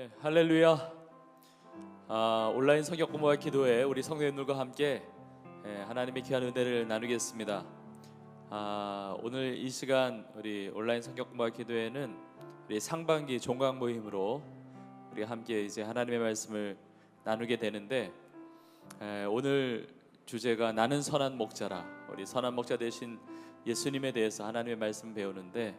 네, 할렐루야. 온라인 성경 공부와 기도회 우리 성도님들과 함께 하나님의 귀한 은혜를 나누겠습니다. 오늘 이 시간 우리 온라인 성경 공부와 기도회는 우리 상반기 종강 모임으로 우리 함께 이제 하나님의 말씀을 나누게 되는데, 오늘 주제가 나는 선한 목자라. 우리 선한 목자 되신 예수님에 대해서 하나님의 말씀 배우는데,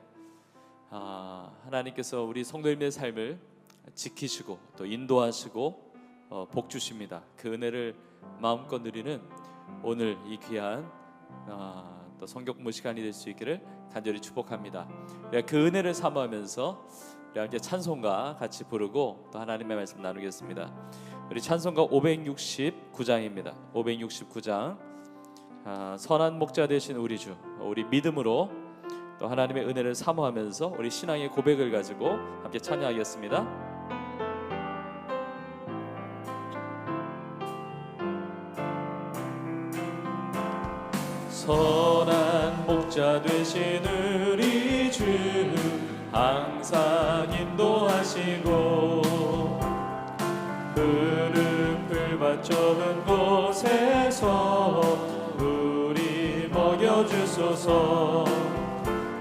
하나님께서 우리 성도님의 삶을 지키시고 또 인도하시고 복 주십니다. 그 은혜를 마음껏 누리는 오늘 이 귀한 또 성경 공부 시간이 될 수 있기를 간절히 축복합니다. 그 은혜를 사모하면서 우리 함께 찬송가 같이 부르고 또 하나님의 말씀 나누겠습니다. 우리 찬송가 569장입니다. 569장. 선한 목자 되신 우리 주, 우리 믿음으로 또 하나님의 은혜를 사모하면서 우리 신앙의 고백을 가지고 함께 찬양하겠습니다. 선한 목자 되신 우리 주, 항상 인도하시고 푸른 풀밭 좁은 곳에서 우리 먹여주소서.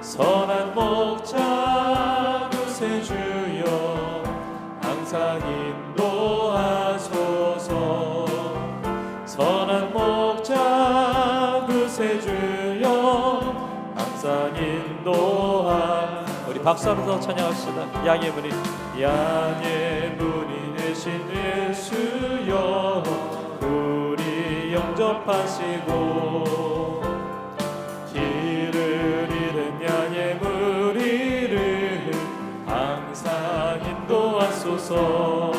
선한 목자 구세주여, 항상 인도하소서. 선한 목자 구세주여, 항상 인도하. 우리 박수하면서 찬양합시다. 양의 문이, 양의 문이 되신 예수여, 우리 영접하시고 길을 잃은 양의 무리를 항상 인도하소서.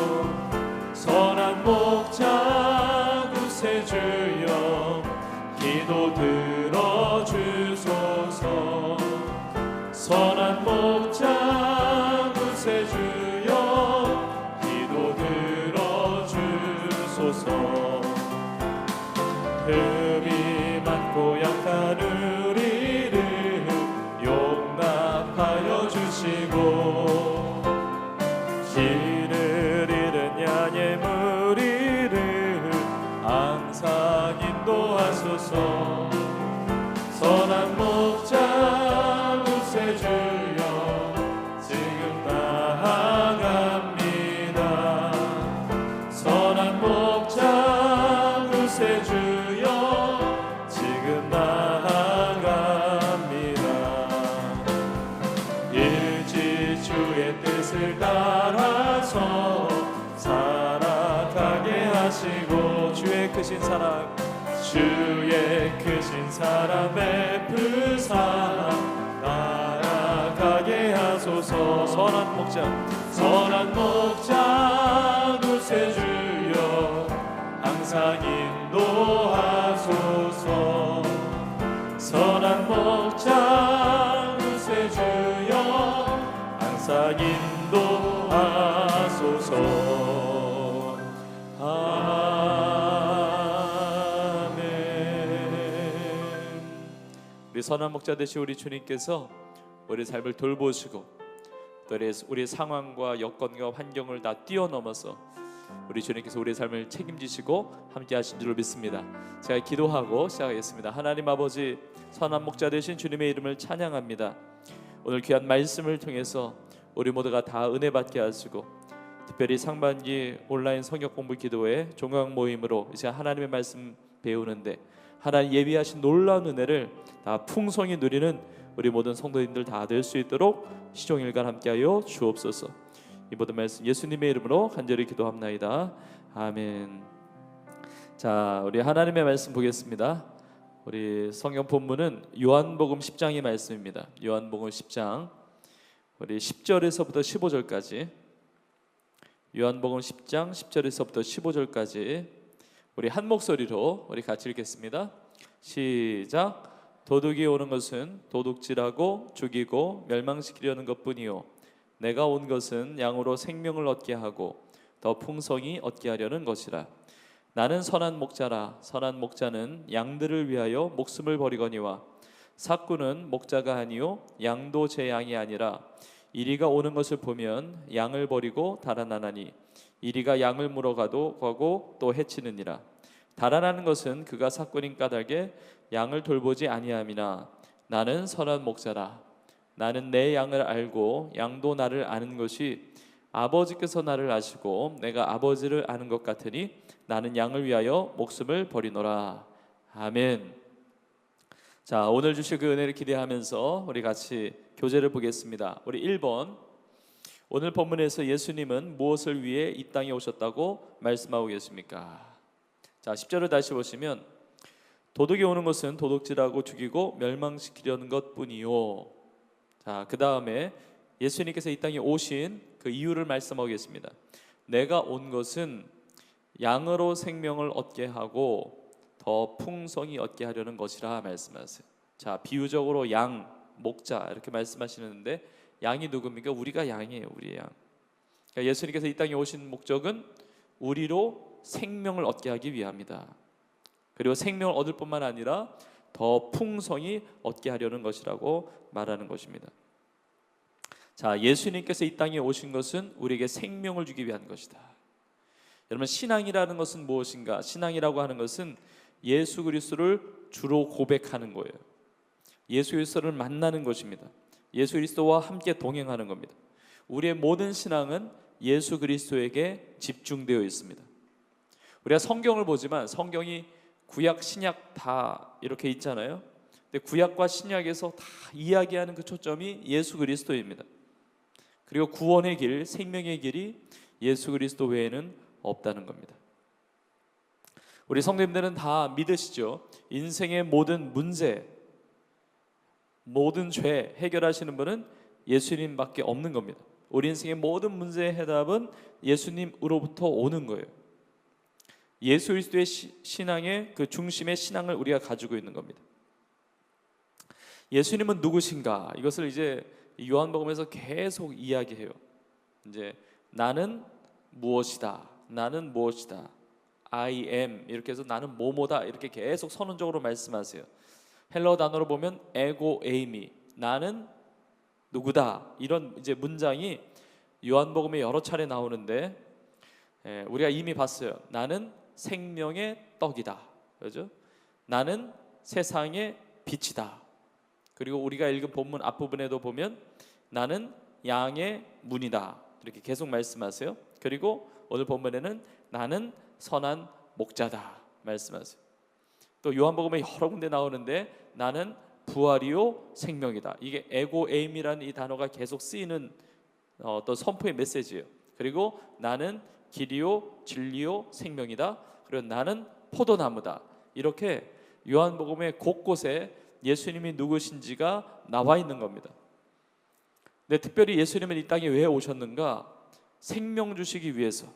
선한 목자 구세주여, 기도 들어주소서. 선한 목자 구세주여, 기도 들어주소서. 흠이 많고 약한 우리를 용납하여 주시고 길을 잃은 양의 무리를 항상 인도하소서. 선한 목자 구세주여, 지금 나아갑니다. 선한 목자 구세주여, 지금 나아갑니다. 일찍 주의 뜻을 따라서 살아가게 하시고 주의 크신 사랑, 주의 크신 사랑 베푸사 따라가게 하소서. 선한 목자, 선한 목자 구세주여, 항상 인도하소서. 선한 목자 구세주여, 항상 인도하소서. 아멘. 우리 선한 목자 되신 우리 주님께서 우리 삶을 돌보시고 또 우리 상황과 여건과 환경을 다 뛰어넘어서 우리 주님께서 우리의 삶을 책임지시고 함께 하신 줄로 믿습니다. 제가 기도하고 시작하겠습니다. 하나님 아버지, 선한 목자 되신 주님의 이름을 찬양합니다. 오늘 귀한 말씀을 통해서 우리 모두가 다 은혜 받게 하시고, 특별히 상반기 온라인 성경 공부 기도회 종강 모임으로 이제 하나님의 말씀 배우는데 하나님 예비하신 놀라운 은혜를 다 풍성히 누리는 우리 모든 성도님들 다 될 수 있도록 시종일관 함께하여 주옵소서. 이 모든 말씀 예수님의 이름으로 간절히 기도합나이다. 아멘. 자, 우리 하나님의 말씀 보겠습니다. 우리 성경 본문은 요한복음 10장의 말씀입니다. 요한복음 10장 우리 10절에서부터 15절까지, 요한복음 10장 10절에서부터 15절까지 우리 한 목소리로 우리 같이 읽겠습니다. 시작. 도둑이 오는 것은 도둑질하고 죽이고 멸망시키려는 것뿐이요, 내가 온 것은 양으로 생명을 얻게 하고 더 풍성히 얻게 하려는 것이라. 나는 선한 목자라. 선한 목자는 양들을 위하여 목숨을 버리거니와 삭구는 목자가 아니요 양도 제 양이 아니라 이리가 오는 것을 보면 양을 버리고 달아나나니 이리가 양을 물어가도 가고 또 해치느니라. 달아나는 것은 그가 삭거린 까닭에 양을 돌보지 아니함이나 나는 선한 목자라. 나는 내 양을 알고 양도 나를 아는 것이 아버지께서 나를 아시고 내가 아버지를 아는 것 같으니 나는 양을 위하여 목숨을 버리노라. 아멘. 자, 오늘 주실 그 은혜를 기대하면서 우리 같이 교재를 보겠습니다. 우리 1번, 오늘 본문에서 예수님은 무엇을 위해 이 땅에 오셨다고 말씀하고 계십니까? 자, 10절을 다시 보시면 도둑이 오는 것은 도둑질하고 죽이고 멸망시키려는 것뿐이요. 자, 그 다음에 예수님께서 이 땅에 오신 그 이유를 말씀하고 계십니다. 내가 온 것은 양으로 생명을 얻게 하고 더 풍성히 얻게 하려는 것이라 말씀하세요. 자, 비유적으로 양, 목자 이렇게 말씀하시는데 양이 누굽니까? 우리가 양이에요. 우리의 양. 그러니까 예수님께서 이 땅에 오신 목적은 우리로 생명을 얻게 하기 위함이다. 그리고 생명을 얻을 뿐만 아니라 더 풍성히 얻게 하려는 것이라고 말하는 것입니다. 자, 예수님께서 이 땅에 오신 것은 우리에게 생명을 주기 위한 것이다. 여러분, 신앙이라는 것은 무엇인가? 신앙이라고 하는 것은 예수 그리스도를 주로 고백하는 거예요. 예수 그리스도를 만나는 것입니다. 예수 그리스도와 함께 동행하는 겁니다. 우리의 모든 신앙은 예수 그리스도에게 집중되어 있습니다. 우리가 성경을 보지만 성경이 구약, 신약 다 이렇게 있잖아요. 근데 구약과 신약에서 다 이야기하는 그 초점이 예수 그리스도입니다. 그리고 구원의 길, 생명의 길이 예수 그리스도 외에는 없다는 겁니다. 우리 성도님들은 다 믿으시죠? 인생의 모든 문제, 모든 죄 해결하시는 분은 예수님밖에 없는 겁니다. 우리 인생의 모든 문제의 해답은 예수님으로부터 오는 거예요. 예수 그리스도의 신앙의 그 중심의 신앙을 우리가 가지고 있는 겁니다. 예수님은 누구신가? 이것을 이제 요한복음에서 계속 이야기해요. 이제 나는 무엇이다. 나는 무엇이다. I am 이렇게 해서 나는 뭐뭐다 이렇게 계속 선언적으로 말씀하세요. 헬러 단어로 보면 에고 에이미, 나는 누구다, 이런 이제 문장이 요한복음에 여러 차례 나오는데 우리가 이미 봤어요. 나는 생명의 떡이다, 그렇죠? 나는 세상의 빛이다. 그리고 우리가 읽은 본문 앞부분에도 보면 나는 양의 문이다 이렇게 계속 말씀하세요. 그리고 오늘 본문에는 나는 선한 목자다 말씀하세요. 또 요한복음에 여러 군데 나오는데 나는 부활이요 생명이다. 이게 에고 에임이라는 이 단어가 계속 쓰이는 어떤 선포의 메시지예요. 그리고 나는 길이요 진리요 생명이다. 그리고 나는 포도나무다. 이렇게 요한복음의 곳곳에 예수님이 누구신지가 나와 있는 겁니다. 근데 특별히 예수님은 이 땅에 왜 오셨는가? 생명 주시기 위해서,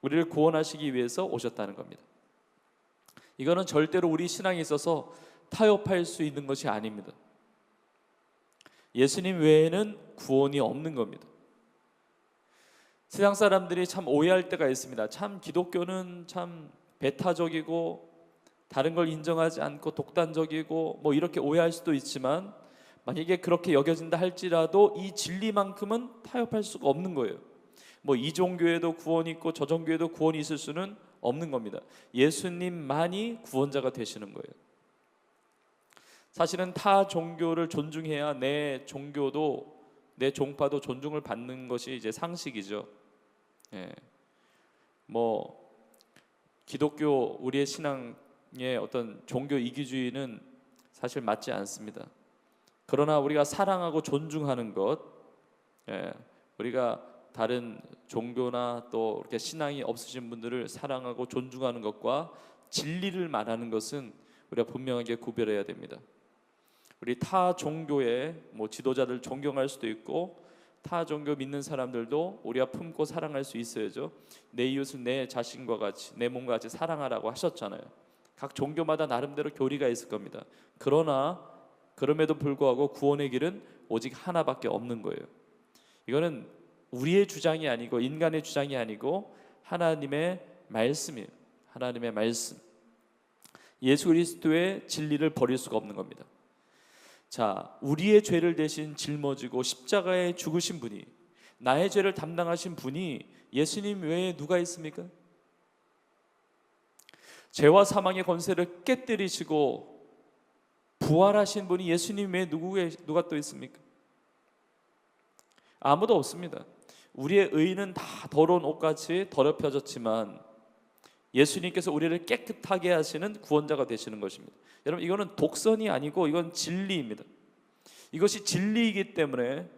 우리를 구원하시기 위해서 오셨다는 겁니다. 이거는 절대로 우리 신앙에 있어서 타협할 수 있는 것이 아닙니다. 예수님 외에는 구원이 없는 겁니다. 세상 사람들이 참 오해할 때가 있습니다. 참 기독교는 참 배타적이고 다른 걸 인정하지 않고 독단적이고 뭐 이렇게 오해할 수도 있지만, 만약에 그렇게 여겨진다 할지라도 이 진리만큼은 타협할 수가 없는 거예요. 뭐 이 종교에도 구원이 있고 저 종교에도 구원이 있을 수는 없는 겁니다. 예수님만이 구원자가 되시는 거예요. 사실은 타 종교를 존중해야 내 종교도, 내 종파도 존중을 받는 것이 이제 상식이죠. 뭐 기독교, 우리의 신앙의 어떤 종교 이기주의는 사실 맞지 않습니다. 그러나 우리가 사랑하고 존중하는 것, 우리가 다른 종교나 또 이렇게 신앙이 없으신 분들을 사랑하고 존중하는 것과 진리를 말하는 것은 우리가 분명하게 구별해야 됩니다. 우리 타 종교의 뭐 지도자들 존경할 수도 있고, 타 종교 믿는 사람들도 우리가 품고 사랑할 수 있어야죠. 내 이웃을 내 자신과 같이, 내 몸과 같이 사랑하라고 하셨잖아요. 각 종교마다 나름대로 교리가 있을 겁니다. 그러나 그럼에도 불구하고 구원의 길은 오직 하나밖에 없는 거예요. 이거는 우리의 주장이 아니고 인간의 주장이 아니고 하나님의 말씀이에요. 하나님의 말씀, 예수 그리스도의 진리를 버릴 수가 없는 겁니다. 자, 우리의 죄를 대신 짊어지고 십자가에 죽으신 분이, 나의 죄를 담당하신 분이 예수님 외에 누가 있습니까? 죄와 사망의 권세를 깨뜨리시고 부활하신 분이 예수님 외에 누가 또 있습니까? 아무도 없습니다. 우리의 의는 다 더러운 옷같이 더럽혀졌지만 예수님께서 우리를 깨끗하게 하시는 구원자가 되시는 것입니다. 여러분, 이거는 독선이 아니고 이건 진리입니다. 이것이 진리이기 때문에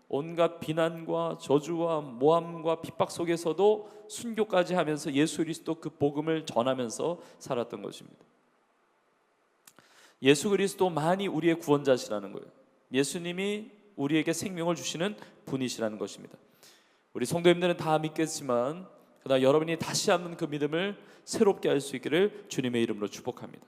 온갖 비난과 저주와 모함과 핍박 속에서도 순교까지 하면서 예수 그리스도 그 복음을 전하면서 살았던 것입니다. 예수 그리스도만이 우리의 구원자시라는 거예요. 예수님이 우리에게 생명을 주시는 분이시라는 것입니다. 우리 성도님들은 다 믿겠지만 그러나 여러분이 다시 한번 그 믿음을 새롭게 할 수 있기를 주님의 이름으로 축복합니다.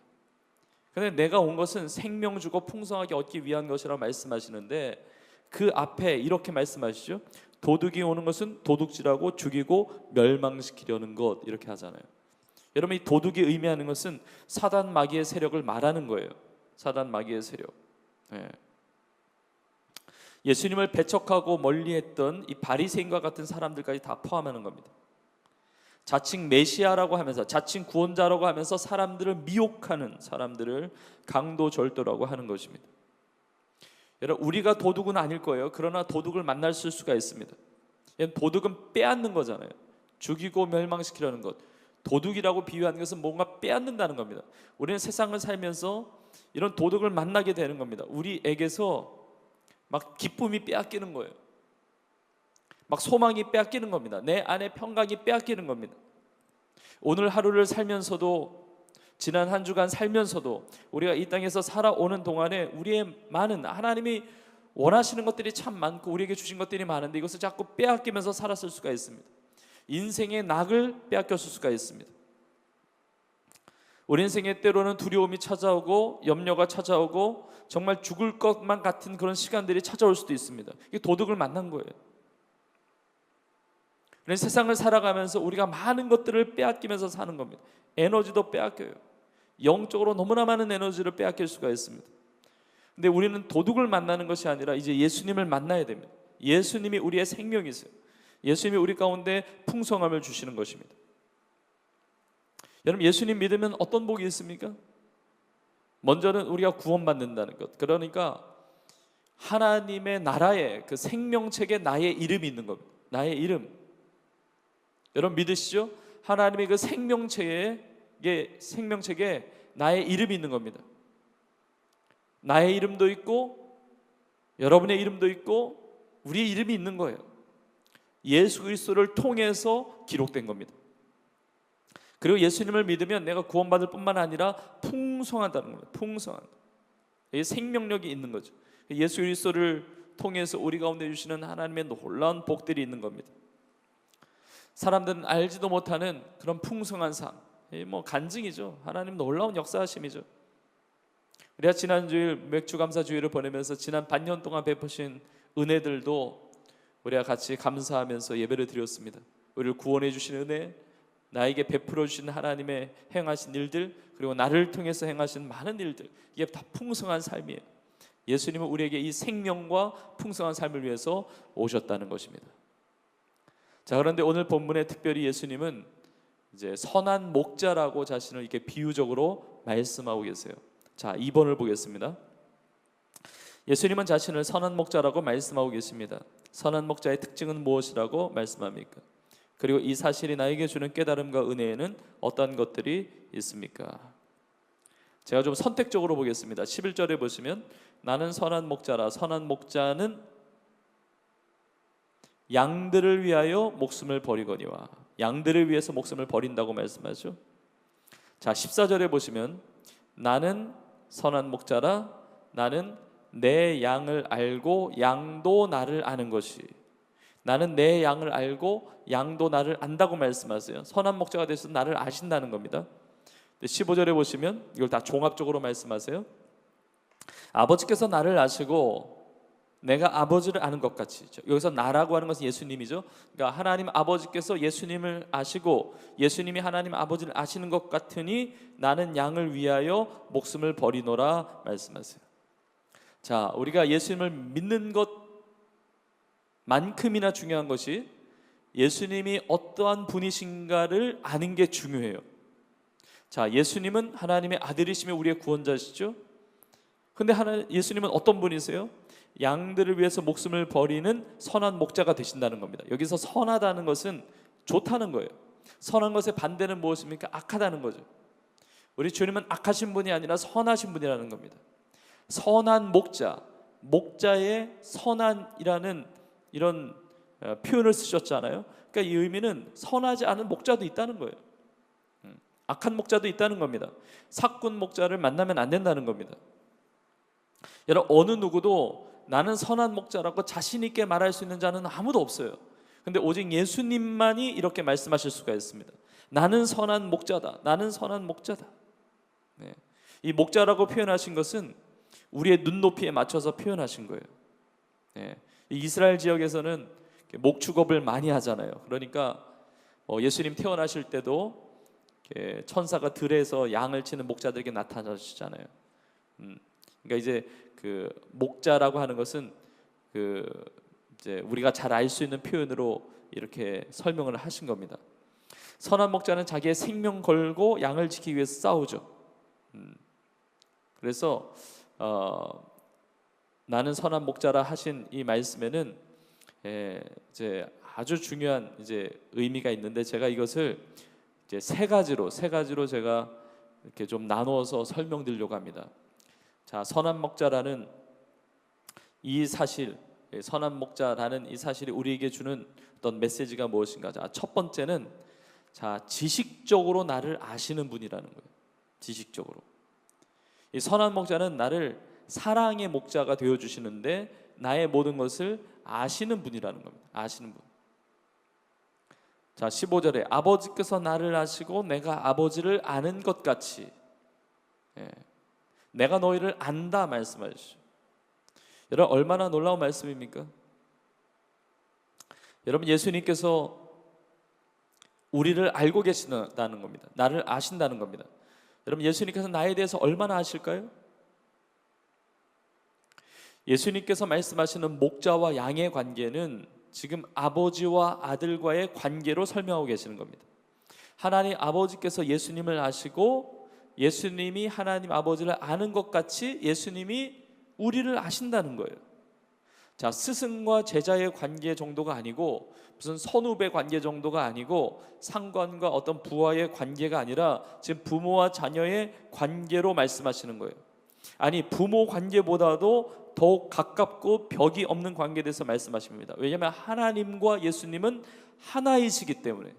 그런데 내가 온 것은 생명 주고 풍성하게 얻기 위한 것이라고 말씀하시는데 그 앞에 이렇게 말씀하시죠. 도둑이 오는 것은 도둑질하고 죽이고 멸망시키려는 것, 이렇게 하잖아요. 여러분, 이 도둑이 의미하는 것은 사단 마귀의 세력을 말하는 거예요. 사단 마귀의 세력. 예수님을 배척하고 멀리했던 이 바리새인과 같은 사람들까지 다 포함하는 겁니다. 자칭 메시아라고 하면서, 자칭 구원자라고 하면서 사람들을 미혹하는 사람들을 강도절도라고 하는 것입니다. 여러분, 우리가 도둑은 아닐 거예요. 그러나 도둑을 만날 수가 있습니다. 도둑은 빼앗는 거잖아요. 죽이고 멸망시키려는 것. 도둑이라고 비유하는 것은 뭔가 빼앗는다는 겁니다. 우리는 세상을 살면서 이런 도둑을 만나게 되는 겁니다. 우리에게서 막 기쁨이 빼앗기는 거예요. 막 소망이 빼앗기는 겁니다. 내 안에 평강이 빼앗기는 겁니다. 오늘 하루를 살면서도, 지난 한 주간 살면서도, 우리가 이 땅에서 살아오는 동안에 우리의 많은, 하나님이 원하시는 것들이 참 많고 우리에게 주신 것들이 많은데 이것을 자꾸 빼앗기면서 살았을 수가 있습니다. 인생의 낙을 빼앗겼을 수가 있습니다. 우리 인생에 때로는 두려움이 찾아오고 염려가 찾아오고 정말 죽을 것만 같은 그런 시간들이 찾아올 수도 있습니다. 이게 도둑을 만난 거예요. 세상을 살아가면서 우리가 많은 것들을 빼앗기면서 사는 겁니다. 에너지도 빼앗겨요. 영적으로 너무나 많은 에너지를 빼앗길 수가 있습니다. 근데 우리는 도둑을 만나는 것이 아니라 이제 예수님을 만나야 됩니다. 예수님이 우리의 생명이세요. 예수님이 우리 가운데 풍성함을 주시는 것입니다. 여러분, 예수님 믿으면 어떤 복이 있습니까? 먼저는 우리가 구원받는다는 것. 그러니까 하나님의 나라에, 그 생명책에 나의 이름이 있는 겁니다. 나의 이름. 여러분 믿으시죠? 하나님의 그 생명책에 나의 이름이 있는 겁니다. 나의 이름도 있고 여러분의 이름도 있고 우리의 이름이 있는 거예요. 예수 그리스도를 통해서 기록된 겁니다. 그리고 예수님을 믿으면 내가 구원받을 뿐만 아니라 풍성하다는 겁니다. 풍성한, 이게 생명력이 있는 거죠. 예수 그리스도를 통해서 우리 가운데 주시는 하나님의 놀라운 복들이 있는 겁니다. 사람들은 알지도 못하는 그런 풍성한 삶, 뭐 간증이죠. 하나님 놀라운 역사하심이죠. 우리가 지난 주일 맥주 감사 주일을 보내면서 지난 반년 동안 베푸신 은혜들도 우리가 같이 감사하면서 예배를 드렸습니다. 우리를 구원해 주신 은혜, 나에게 베풀어 주신 하나님의 행하신 일들, 그리고 나를 통해서 행하신 많은 일들, 이게 다 풍성한 삶이에요. 예수님은 우리에게 이 생명과 풍성한 삶을 위해서 오셨다는 것입니다. 자, 그런데 오늘 본문에 특별히 예수님은 이제 선한 목자라고 자신을 이렇게 비유적으로 말씀하고 계세요. 자, 2번을 보겠습니다. 예수님은 자신을 선한 목자라고 말씀하고 계십니다. 선한 목자의 특징은 무엇이라고 말씀합니까? 그리고 이 사실이 나에게 주는 깨달음과 은혜에는 어떤 것들이 있습니까? 제가 좀 선택적으로 보겠습니다. 11절에 보시면 나는 선한 목자라. 선한 목자는 양들을 위하여 목숨을 버리거니와. 양들을 위해서 목숨을 버린다고 말씀하죠. 자, 14절에 보시면 나는 선한 목자라. 나는 내 양을 알고 양도 나를 아는 것이. 나는 내 양을 알고 양도 나를 안다고 말씀하세요. 선한 목자가 되셔서 나를 아신다는 겁니다. 15절에 보시면 이걸 다 종합적으로 말씀하세요. 아버지께서 나를 아시고 내가 아버지를 아는 것 같이. 여기서 나라고 하는 것은 예수님이죠. 그러니까 하나님 아버지께서 예수님을 아시고 예수님이 하나님 아버지를 아시는 것 같으니 나는 양을 위하여 목숨을 버리노라 말씀하세요. 자, 우리가 예수님을 믿는 것만큼이나 중요한 것이 예수님이 어떠한 분이신가를 아는 게 중요해요. 자, 예수님은 하나님의 아들이시며 우리의 구원자시죠. 근데 예수님은 어떤 분이세요? 양들을 위해서 목숨을 버리는 선한 목자가 되신다는 겁니다. 여기서 선하다는 것은 좋다는 거예요. 선한 것의 반대는 무엇입니까? 악하다는 거죠. 우리 주님은 악하신 분이 아니라 선하신 분이라는 겁니다. 선한 목자, 목자의 선한이라는 이런 표현을 쓰셨잖아요. 그러니까 이 의미는 선하지 않은 목자도 있다는 거예요. 악한 목자도 있다는 겁니다. 사꾼 목자를 만나면 안 된다는 겁니다. 여러분, 어느 누구도 나는 선한 목자라고 자신 있게 말할 수 있는 자는 아무도 없어요. 근데 오직 예수님만이 이렇게 말씀하실 수가 있습니다. 나는 선한 목자다. 나는 선한 목자다. 네. 이 목자라고 표현하신 것은 우리의 눈높이에 맞춰서 표현하신 거예요. 네. 이스라엘 지역에서는 목축업을 많이 하잖아요. 그러니까 예수님 태어나실 때도 천사가 들에서 양을 치는 목자들에게 나타나시잖아요. 그러니까 이제 그 목자라고 하는 것은 이제 우리가 잘 알 수 있는 표현으로 이렇게 설명을 하신 겁니다. 선한 목자는 자기의 생명 걸고 양을 지키기 위해서 싸우죠. 그래서 나는 선한 목자라 하신 이 말씀에는 이제 아주 중요한 이제 의미가 있는데, 제가 이것을 이제 세 가지로 제가 이렇게 좀 나누어서 설명드리려고 합니다. 자, 선한 목자라는 이 사실, 선한 목자라는 이 사실이 우리에게 주는 어떤 메시지가 무엇인가? 자, 첫 번째는 지식적으로 나를 아시는 분이라는 거예요. 지식적으로. 이 선한 목자는 나를 사랑의 목자가 되어 주시는데 나의 모든 것을 아시는 분이라는 겁니다. 아시는 분. 자, 15절에 아버지께서 나를 아시고 내가 아버지를 아는 것 같이, 내가 너희를 안다 말씀하시죠. 여러분, 얼마나 놀라운 말씀입니까? 여러분, 예수님께서 우리를 알고 계신다는 겁니다. 나를 아신다는 겁니다. 여러분, 예수님께서 나에 대해서 얼마나 아실까요? 예수님께서 말씀하시는 목자와 양의 관계는 지금 아버지와 아들과의 관계로 설명하고 계시는 겁니다. 하나님 아버지께서 예수님을 아시고 예수님이 하나님 아버지를 아는 것 같이 예수님이 우리를 아신다는 거예요. 자, 스승과 제자의 관계 정도가 아니고 무슨 선후배 관계 정도가 아니고 상관과 어떤 부하의 관계가 아니라 지금 부모와 자녀의 관계로 말씀하시는 거예요. 아니, 부모 관계보다도 더욱 가깝고 벽이 없는 관계에 대해서 말씀하십니다. 왜냐하면 하나님과 예수님은 하나이시기 때문에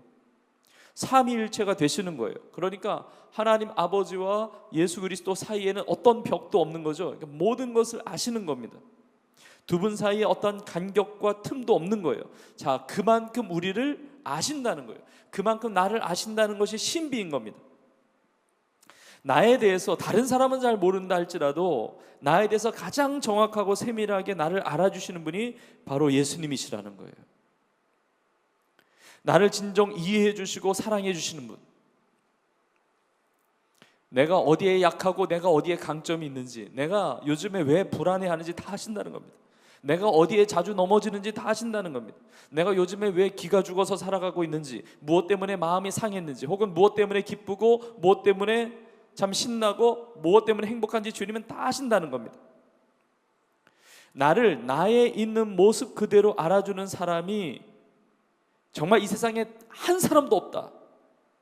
삼위일체가 되시는 거예요. 그러니까 하나님 아버지와 예수 그리스도 사이에는 어떤 벽도 없는 거죠. 그러니까 모든 것을 아시는 겁니다. 두 분 사이에 어떤 간격과 틈도 없는 거예요. 자, 그만큼 우리를 아신다는 거예요. 그만큼 나를 아신다는 것이 신비인 겁니다. 나에 대해서 다른 사람은 잘 모른다 할지라도 나에 대해서 가장 정확하고 세밀하게 나를 알아주시는 분이 바로 예수님이시라는 거예요. 나를 진정 이해해 주시고 사랑해 주시는 분, 내가 어디에 약하고 내가 어디에 강점이 있는지, 내가 요즘에 왜 불안해하는지 다 아신다는 겁니다. 내가 어디에 자주 넘어지는지 다 아신다는 겁니다. 내가 요즘에 왜 기가 죽어서 살아가고 있는지, 무엇 때문에 마음이 상했는지, 혹은 무엇 때문에 기쁘고 무엇 때문에 참 신나고 무엇 때문에 행복한지 주님은 다 아신다는 겁니다. 나를 나의 있는 모습 그대로 알아주는 사람이 정말 이 세상에 한 사람도 없다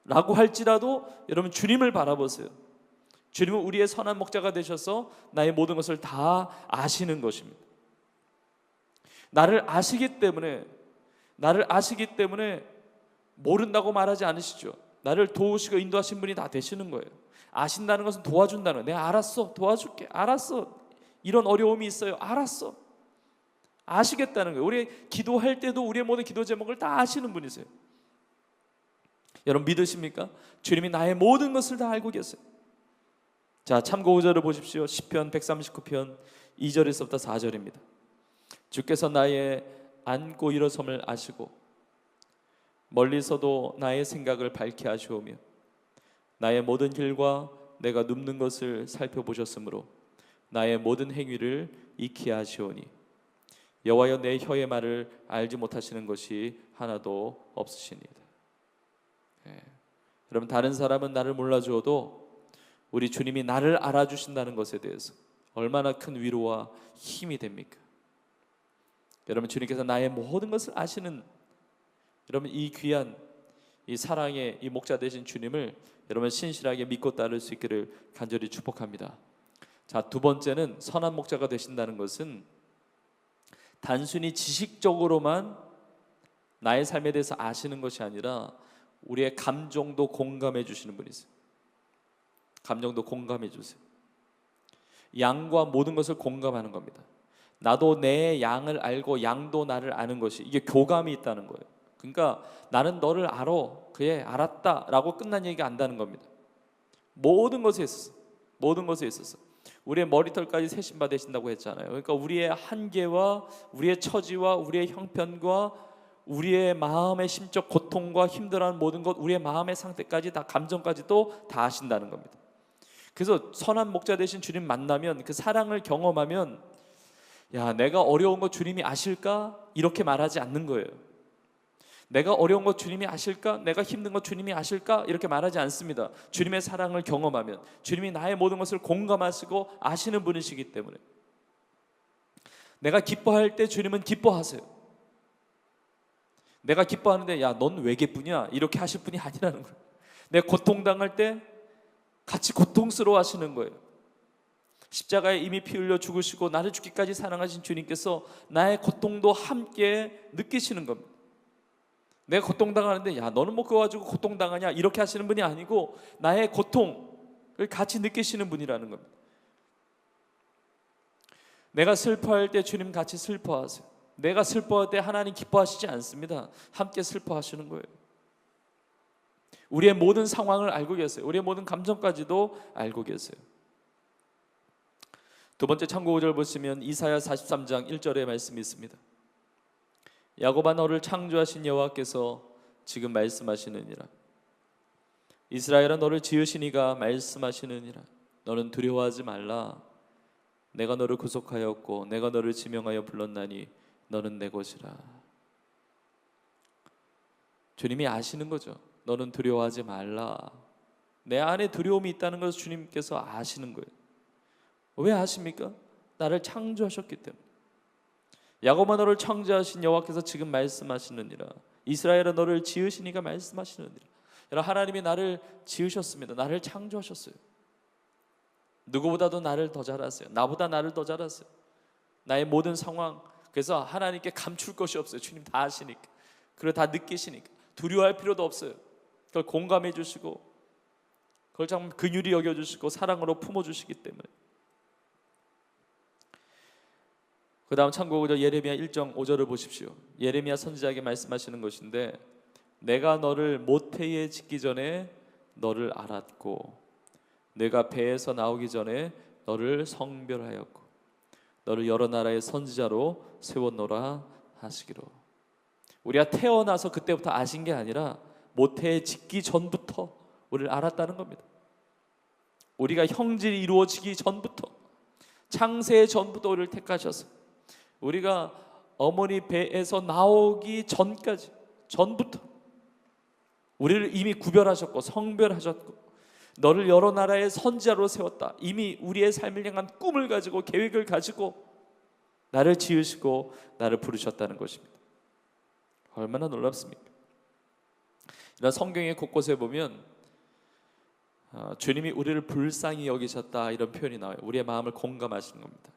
라고 할지라도 여러분, 주님을 바라보세요. 주님은 우리의 선한 목자가 되셔서 나의 모든 것을 다 아시는 것입니다. 나를 아시기 때문에 모른다고 말하지 않으시죠. 나를 도우시고 인도하신 분이 다 되시는 거예요. 아신다는 것은 도와준다는 거예요. 내가 알았어, 도와줄게, 알았어, 이런 어려움이 있어요, 알았어, 아시겠다는 거예요. 우리 기도할 때도 우리의 모든 기도 제목을 다 아시는 분이세요. 여러분, 믿으십니까? 주님이 나의 모든 것을 다 알고 계세요. 자, 참고 5절을 보십시오. 시편 139편 2절에서부터 4절입니다. 주께서 나의 앉고 일어섬을 아시고 멀리서도 나의 생각을 밝게 하시오며 나의 모든 길과 내가 눕는 것을 살펴보셨으므로 나의 모든 행위를 익히 하시오니 여호와여 내 혀의 말을 알지 못하시는 것이 하나도 없으시니이다. 여러분, 다른 사람은 나를 몰라주어도 우리 주님이 나를 알아주신다는 것에 대해서 얼마나 큰 위로와 힘이 됩니까? 여러분, 주님께서 나의 모든 것을 아시는, 여러분, 이 귀한 이 사랑의 이 목자 되신 주님을 여러분 신실하게 믿고 따를 수 있기를 간절히 축복합니다. 자, 두 번째는 선한 목자가 되신다는 것은 단순히 지식적으로만 나의 삶에 대해서 아시는 것이 아니라 우리의 감정도 공감해 주시는 분이세요. 감정도 공감해 주세요. 양과 모든 것을 공감하는 겁니다. 나도 내 양을 알고 양도 나를 아는 것이, 이게 교감이 있다는 거예요. 그러니까 나는 너를 알아, 그래 알았다 라고 끝난 얘기가 안다는 겁니다. 모든 것에 있어서, 모든 것에 있어서 우리의 머리털까지 세심바 되신다고 했잖아요. 그러니까 우리의 한계와 우리의 처지와 우리의 형편과 우리의 마음의 심적 고통과 힘들어하는 모든 것, 우리의 마음의 상태까지 다, 감정까지도 다 아신다는 겁니다. 그래서 선한 목자 되신 주님 만나면, 그 사랑을 경험하면, 야, 내가 어려운 거 주님이 아실까? 이렇게 말하지 않는 거예요. 내가 어려운 거 주님이 아실까? 내가 힘든 거 주님이 아실까? 이렇게 말하지 않습니다. 주님의 사랑을 경험하면, 주님이 나의 모든 것을 공감하시고 아시는 분이시기 때문에, 내가 기뻐할 때 주님은 기뻐하세요. 내가 기뻐하는데 야, 넌 왜 기쁘냐? 이렇게 하실 분이 아니라는 거예요. 내가 고통당할 때 같이 고통스러워 하시는 거예요. 십자가에 이미 피 흘려 죽으시고 나를 죽기까지 사랑하신 주님께서 나의 고통도 함께 느끼시는 겁니다. 내가 고통당하는데 야, 너는 뭐 그거 가지고 고통당하냐? 이렇게 하시는 분이 아니고 나의 고통을 같이 느끼시는 분이라는 겁니다. 내가 슬퍼할 때 주님 같이 슬퍼하세요. 내가 슬퍼할 때 하나님 기뻐하시지 않습니다. 함께 슬퍼하시는 거예요. 우리의 모든 상황을 알고 계세요. 우리의 모든 감정까지도 알고 계세요. 두 번째 참고 구절 보시면 이사야 43장 1절의 말씀이 있습니다. 야곱아, 너를 창조하신 여호와께서 지금 말씀하시느니라. 이스라엘아, 너를 지으신 이가 말씀하시느니라. 너는 두려워하지 말라. 내가 너를 구속하였고 내가 너를 지명하여 불렀나니 너는 내 것이라. 주님이 아시는 거죠. 너는 두려워하지 말라. 내 안에 두려움이 있다는 것을 주님께서 아시는 거예요. 왜 아십니까? 나를 창조하셨기 때문에. 야곱아, 너를 창조하신 여호와께서 지금 말씀하시느니라. 이스라엘아, 너를 지으신 이가 말씀하시느니라. 여러분, 하나님이 나를 지으셨습니다. 나를 창조하셨어요. 누구보다도 나를 더 잘 아세요. 나보다 나를 더 잘 아세요. 나의 모든 상황, 그래서 하나님께 감출 것이 없어요. 주님 다 아시니까, 그걸 다 느끼시니까 두려워할 필요도 없어요. 그걸 공감해 주시고 그걸 참 긍휼히 여겨주시고 사랑으로 품어주시기 때문에. 그 다음 참고구절 예레미야 1장 5절을 보십시오. 예레미야 선지자에게 말씀하시는 것인데, 내가 너를 모태에 짓기 전에 너를 알았고 내가 배에서 나오기 전에 너를 성별하였고 너를 여러 나라의 선지자로 세웠노라 하시기로. 우리가 태어나서 그때부터 아신 게 아니라 모태에 짓기 전부터 우리를 알았다는 겁니다. 우리가 형질이 이루어지기 전부터, 창세 전부터 우리를 택하셔서, 우리가 어머니 배에서 나오기 전부터 우리를 이미 구별하셨고 성별하셨고 너를 여러 나라의 선지자로 세웠다. 이미 우리의 삶을 향한 꿈을 가지고 계획을 가지고 나를 지으시고 나를 부르셨다는 것입니다. 얼마나 놀랍습니까? 이런 성경의 곳곳에 보면 주님이 우리를 불쌍히 여기셨다, 이런 표현이 나와요. 우리의 마음을 공감하시는 겁니다.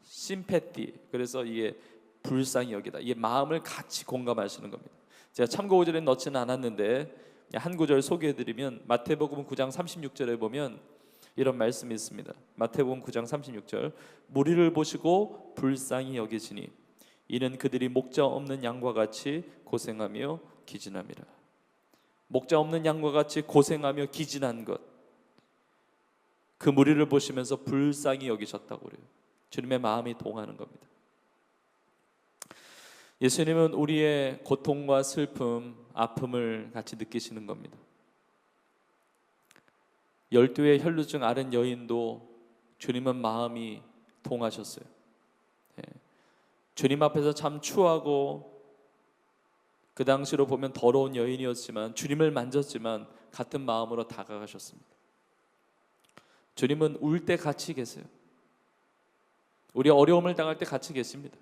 심패티, 그래서 이게 불쌍히 여기다, 이게 마음을 같이 공감하시는 겁니다. 제가 참고 구절에 넣지는 않았는데 한 구절 소개해드리면, 마태복음 9장 36절에 보면 이런 말씀이 있습니다. 마태복음 9장 36절, 무리를 보시고 불쌍히 여기시니 이는 그들이 목자 없는 양과 같이 고생하며 기진함이라. 목자 없는 양과 같이 고생하며 기진한 것, 그 무리를 보시면서 불쌍히 여기셨다고 그래요. 주님의 마음이 동하는 겁니다. 예수님은 우리의 고통과 슬픔, 아픔을 같이 느끼시는 겁니다. 12의 혈루증 앓은 여인도 주님은 마음이 동하셨어요. 예. 주님 앞에서 참 추하고 그 당시로 보면 더러운 여인이었지만 주님을 만졌지만 같은 마음으로 다가가셨습니다. 주님은 울 때 같이 계세요. 우리 어려움을 당할 때 같이 계십니다.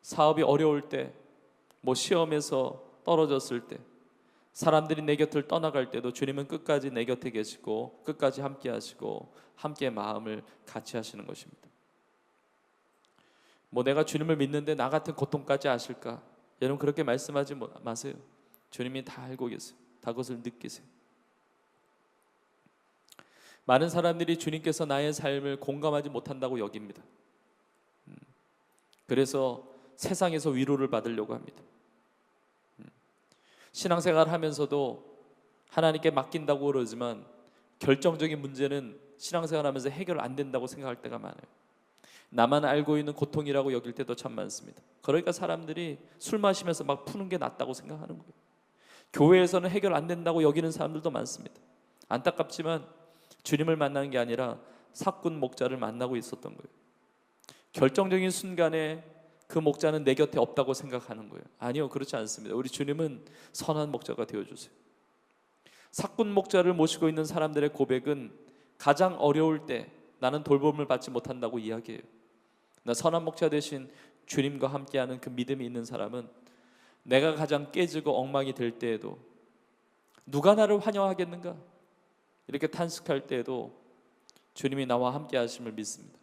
사업이 어려울 때, 시험에서 떨어졌을 때, 사람들이 내 곁을 떠나갈 때도 주님은 끝까지 내 곁에 계시고 끝까지 함께 하시고 함께 마음을 같이 하시는 것입니다. 내가 주님을 믿는데 나 같은 고통까지 아실까? 여러분 그렇게 말씀하지 마세요. 주님이 다 알고 계세요. 다 그것을 느끼세요. 많은 사람들이 주님께서 나의 삶을 공감하지 못한다고 여깁니다. 그래서 세상에서 위로를 받으려고 합니다. 신앙생활 하면서도 하나님께 맡긴다고 그러지만 결정적인 문제는 신앙생활 하면서 해결 안 된다고 생각할 때가 많아요. 나만 알고 있는 고통이라고 여길 때도 참 많습니다. 그러니까 사람들이 술 마시면서 막 푸는 게 낫다고 생각하는 거예요. 교회에서는 해결 안 된다고 여기는 사람들도 많습니다. 안타깝지만 주님을 만나는 게 아니라 사꾼 목자를 만나고 있었던 거예요. 결정적인 순간에 그 목자는 내 곁에 없다고 생각하는 거예요. 아니요, 그렇지 않습니다. 우리 주님은 선한 목자가 되어주세요. 사꾼 목자를 모시고 있는 사람들의 고백은 가장 어려울 때 나는 돌봄을 받지 못한다고 이야기해요. 나 선한 목자 대신 주님과 함께하는 그 믿음이 있는 사람은 내가 가장 깨지고 엉망이 될 때에도 누가 나를 환영하겠는가? 이렇게 탄식할 때에도 주님이 나와 함께 하심을 믿습니다.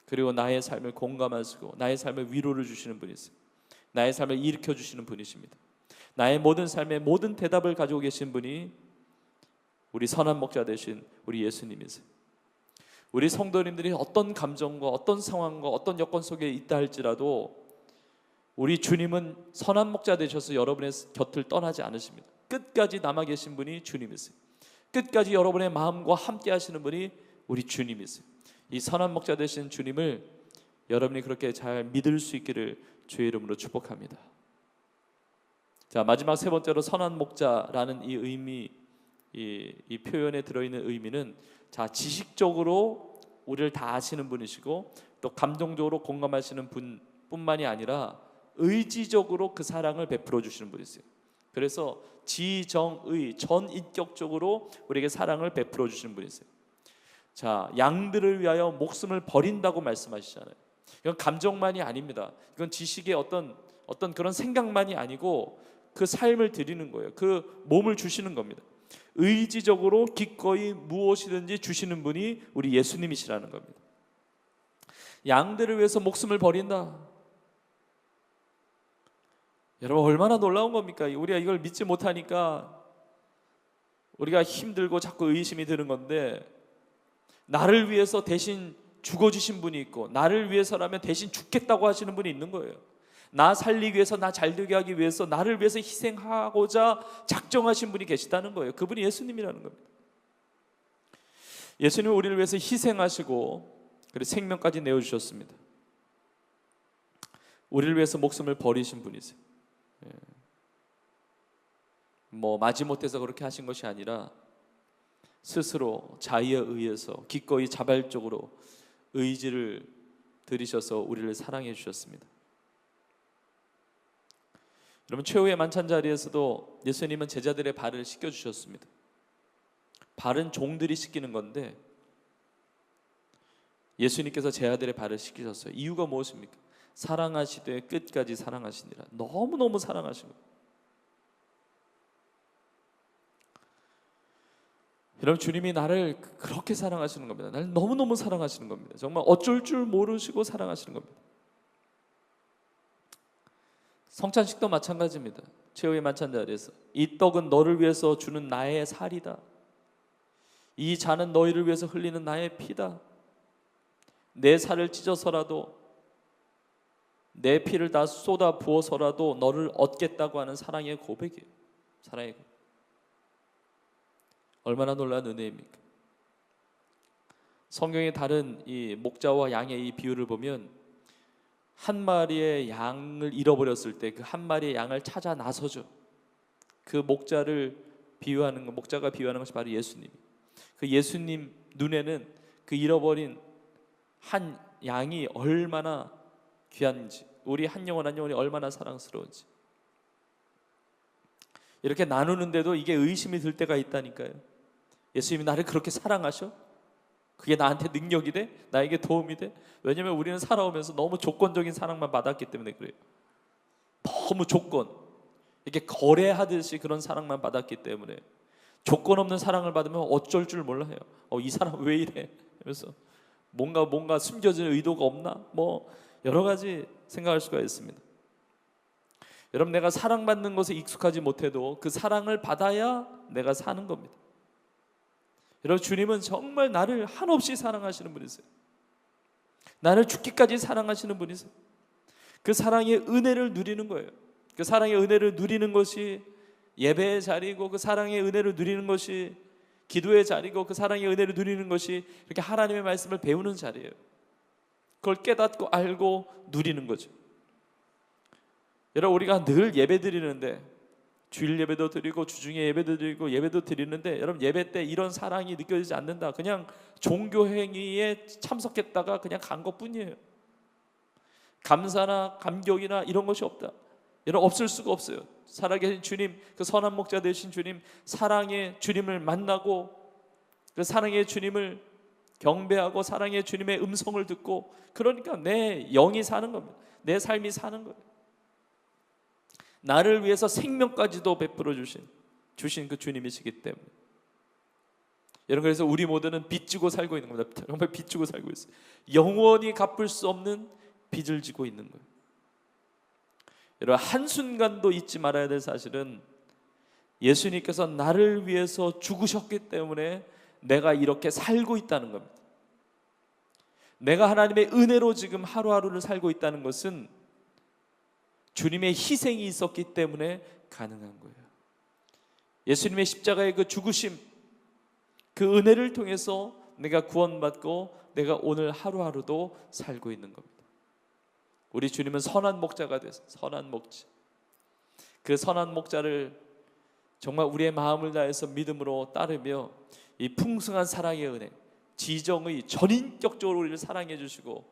그리고 나의 삶을 공감하시고 나의 삶에 위로를 주시는 분이세요. 나의 삶을 일으켜 주시는 분이십니다. 나의 모든 삶의 모든 대답을 가지고 계신 분이 우리 선한 목자 되신 우리 예수님이세요. 우리 성도님들이 어떤 감정과 어떤 상황과 어떤 여건 속에 있다 할지라도 우리 주님은 선한 목자 되셔서 여러분의 곁을 떠나지 않으십니다. 끝까지 남아 계신 분이 주님이세요. 끝까지 여러분의 마음과 함께 하시는 분이 우리 주님이세요. 이 선한 목자 되신 주님을 여러분이 그렇게 잘 믿을 수 있기를 주의 이름으로 축복합니다. 자, 마지막 세 번째로 선한 목자라는 이 의미, 이 표현에 들어있는 의미는 자, 지식적으로 우리를 다 아시는 분이시고 또 감정적으로 공감하시는 분뿐만이 아니라 의지적으로 그 사랑을 베풀어 주시는 분이세요. 그래서 지정의 전인격적으로 우리에게 사랑을 베풀어 주시는 분이세요. 자, 양들을 위하여 목숨을 버린다고 말씀하시잖아요. 이건 감정만이 아닙니다. 이건 지식의 어떤 그런 생각만이 아니고 그 삶을 드리는 거예요. 그 몸을 주시는 겁니다. 의지적으로 기꺼이 무엇이든지 주시는 분이 우리 예수님이시라는 겁니다. 양들을 위해서 목숨을 버린다. 여러분 얼마나 놀라운 겁니까? 우리가 이걸 믿지 못하니까 우리가 힘들고 자꾸 의심이 드는 건데, 나를 위해서 대신 죽어주신 분이 있고 나를 위해서라면 대신 죽겠다고 하시는 분이 있는 거예요. 나 살리기 위해서, 나 잘되게 하기 위해서, 나를 위해서 희생하고자 작정하신 분이 계시다는 거예요. 그분이 예수님이라는 겁니다. 예수님은 우리를 위해서 희생하시고 그리고 생명까지 내어주셨습니다. 우리를 위해서 목숨을 버리신 분이세요. 마지못해서 그렇게 하신 것이 아니라 스스로 자의에 의해서 기꺼이 자발적으로 의지를 들이셔서 우리를 사랑해 주셨습니다. 여러분, 최후의 만찬 자리에서도 예수님은 제자들의 발을 씻겨 주셨습니다. 발은 종들이 씻기는 건데 예수님께서 제 아들의 발을 씻기셨어요. 이유가 무엇입니까? 사랑하시되 끝까지 사랑하시니라. 너무너무 사랑하신 거예요. 여러분, 주님이 나를 그렇게 사랑하시는 겁니다. 나를 너무너무 사랑하시는 겁니다. 정말 어쩔 줄 모르시고 사랑하시는 겁니다. 성찬식도 마찬가지입니다. 최후의 만찬 자리에서 이 떡은 너를 위해서 주는 나의 살이다. 이 잔은 너희를 위해서 흘리는 나의 피다. 내 살을 찢어서라도 내 피를 다 쏟아 부어서라도 너를 얻겠다고 하는 사랑의 고백이에요. 사랑의 고백. 얼마나 놀라운 은혜입니까? 성경의 다른 이 목자와 양의 이 비유를 보면 한 마리의 양을 잃어버렸을 때 그 한 마리의 양을 찾아 나서죠. 그 목자가 비유하는 것이 바로 예수님. 그 예수님 눈에는 그 잃어버린 한 양이 얼마나 귀한지, 우리 한 영혼 한 영혼이 얼마나 사랑스러운지 이렇게 나누는데도 이게 의심이 들 때가 있다니까요. 예수님이 나를 그렇게 사랑하셔? 그게 나한테 능력이 돼? 나에게 도움이 돼? 왜냐하면 우리는 살아오면서 너무 조건적인 사랑만 받았기 때문에 그래요. 너무 조건, 이렇게 거래하듯이 그런 사랑만 받았기 때문에 조건 없는 사랑을 받으면 어쩔 줄 몰라요. 이 사람 왜 이래? 하면서 뭔가 숨겨진 의도가 없나? 뭐 여러 가지 생각할 수가 있습니다. 여러분, 내가 사랑받는 것에 익숙하지 못해도 그 사랑을 받아야 내가 사는 겁니다. 여러분, 주님은 정말 나를 한없이 사랑하시는 분이세요. 나를 죽기까지 사랑하시는 분이세요. 그 사랑의 은혜를 누리는 거예요. 그 사랑의 은혜를 누리는 것이 예배의 자리고, 그 사랑의 은혜를 누리는 것이 기도의 자리고, 그 사랑의 은혜를 누리는 것이 이렇게 하나님의 말씀을 배우는 자리예요. 그걸 깨닫고 알고 누리는 거죠. 여러분, 우리가 늘 예배 드리는데, 주일 예배도 드리고 주중에 예배도 드리고 예배도 드리는데, 여러분, 예배 때 이런 사랑이 느껴지지 않는다. 그냥 종교 행위에 참석했다가 그냥 간 것뿐이에요. 감사나 감격이나 이런 것이 없다. 여러분, 없을 수가 없어요. 살아계신 주님, 그 선한 목자 되신 주님, 사랑의 주님을 만나고 그 사랑의 주님을 경배하고 사랑의 주님의 음성을 듣고, 그러니까 내 영이 사는 겁니다. 내 삶이 사는 거예요. 나를 위해서 생명까지도 베풀어 주신 그 주님이시기 때문에. 여러분, 그래서 우리 모두는 빚지고 살고 있는 겁니다. 정말 빚지고 살고 있어요. 영원히 갚을 수 없는 빚을 지고 있는 거예요. 여러분, 한순간도 잊지 말아야 될 사실은 예수님께서 나를 위해서 죽으셨기 때문에 내가 이렇게 살고 있다는 겁니다. 내가 하나님의 은혜로 지금 하루하루를 살고 있다는 것은 주님의 희생이 있었기 때문에 가능한 거예요. 예수님의 십자가의 그 죽으심, 그 은혜를 통해서 내가 구원받고 내가 오늘 하루하루도 살고 있는 겁니다. 우리 주님은 선한 목자가 되서, 선한 목자, 그 선한 목자를 정말 우리의 마음을 다해서 믿음으로 따르며 이 풍성한 사랑의 은혜, 지정의 전인격적으로 우리를 사랑해 주시고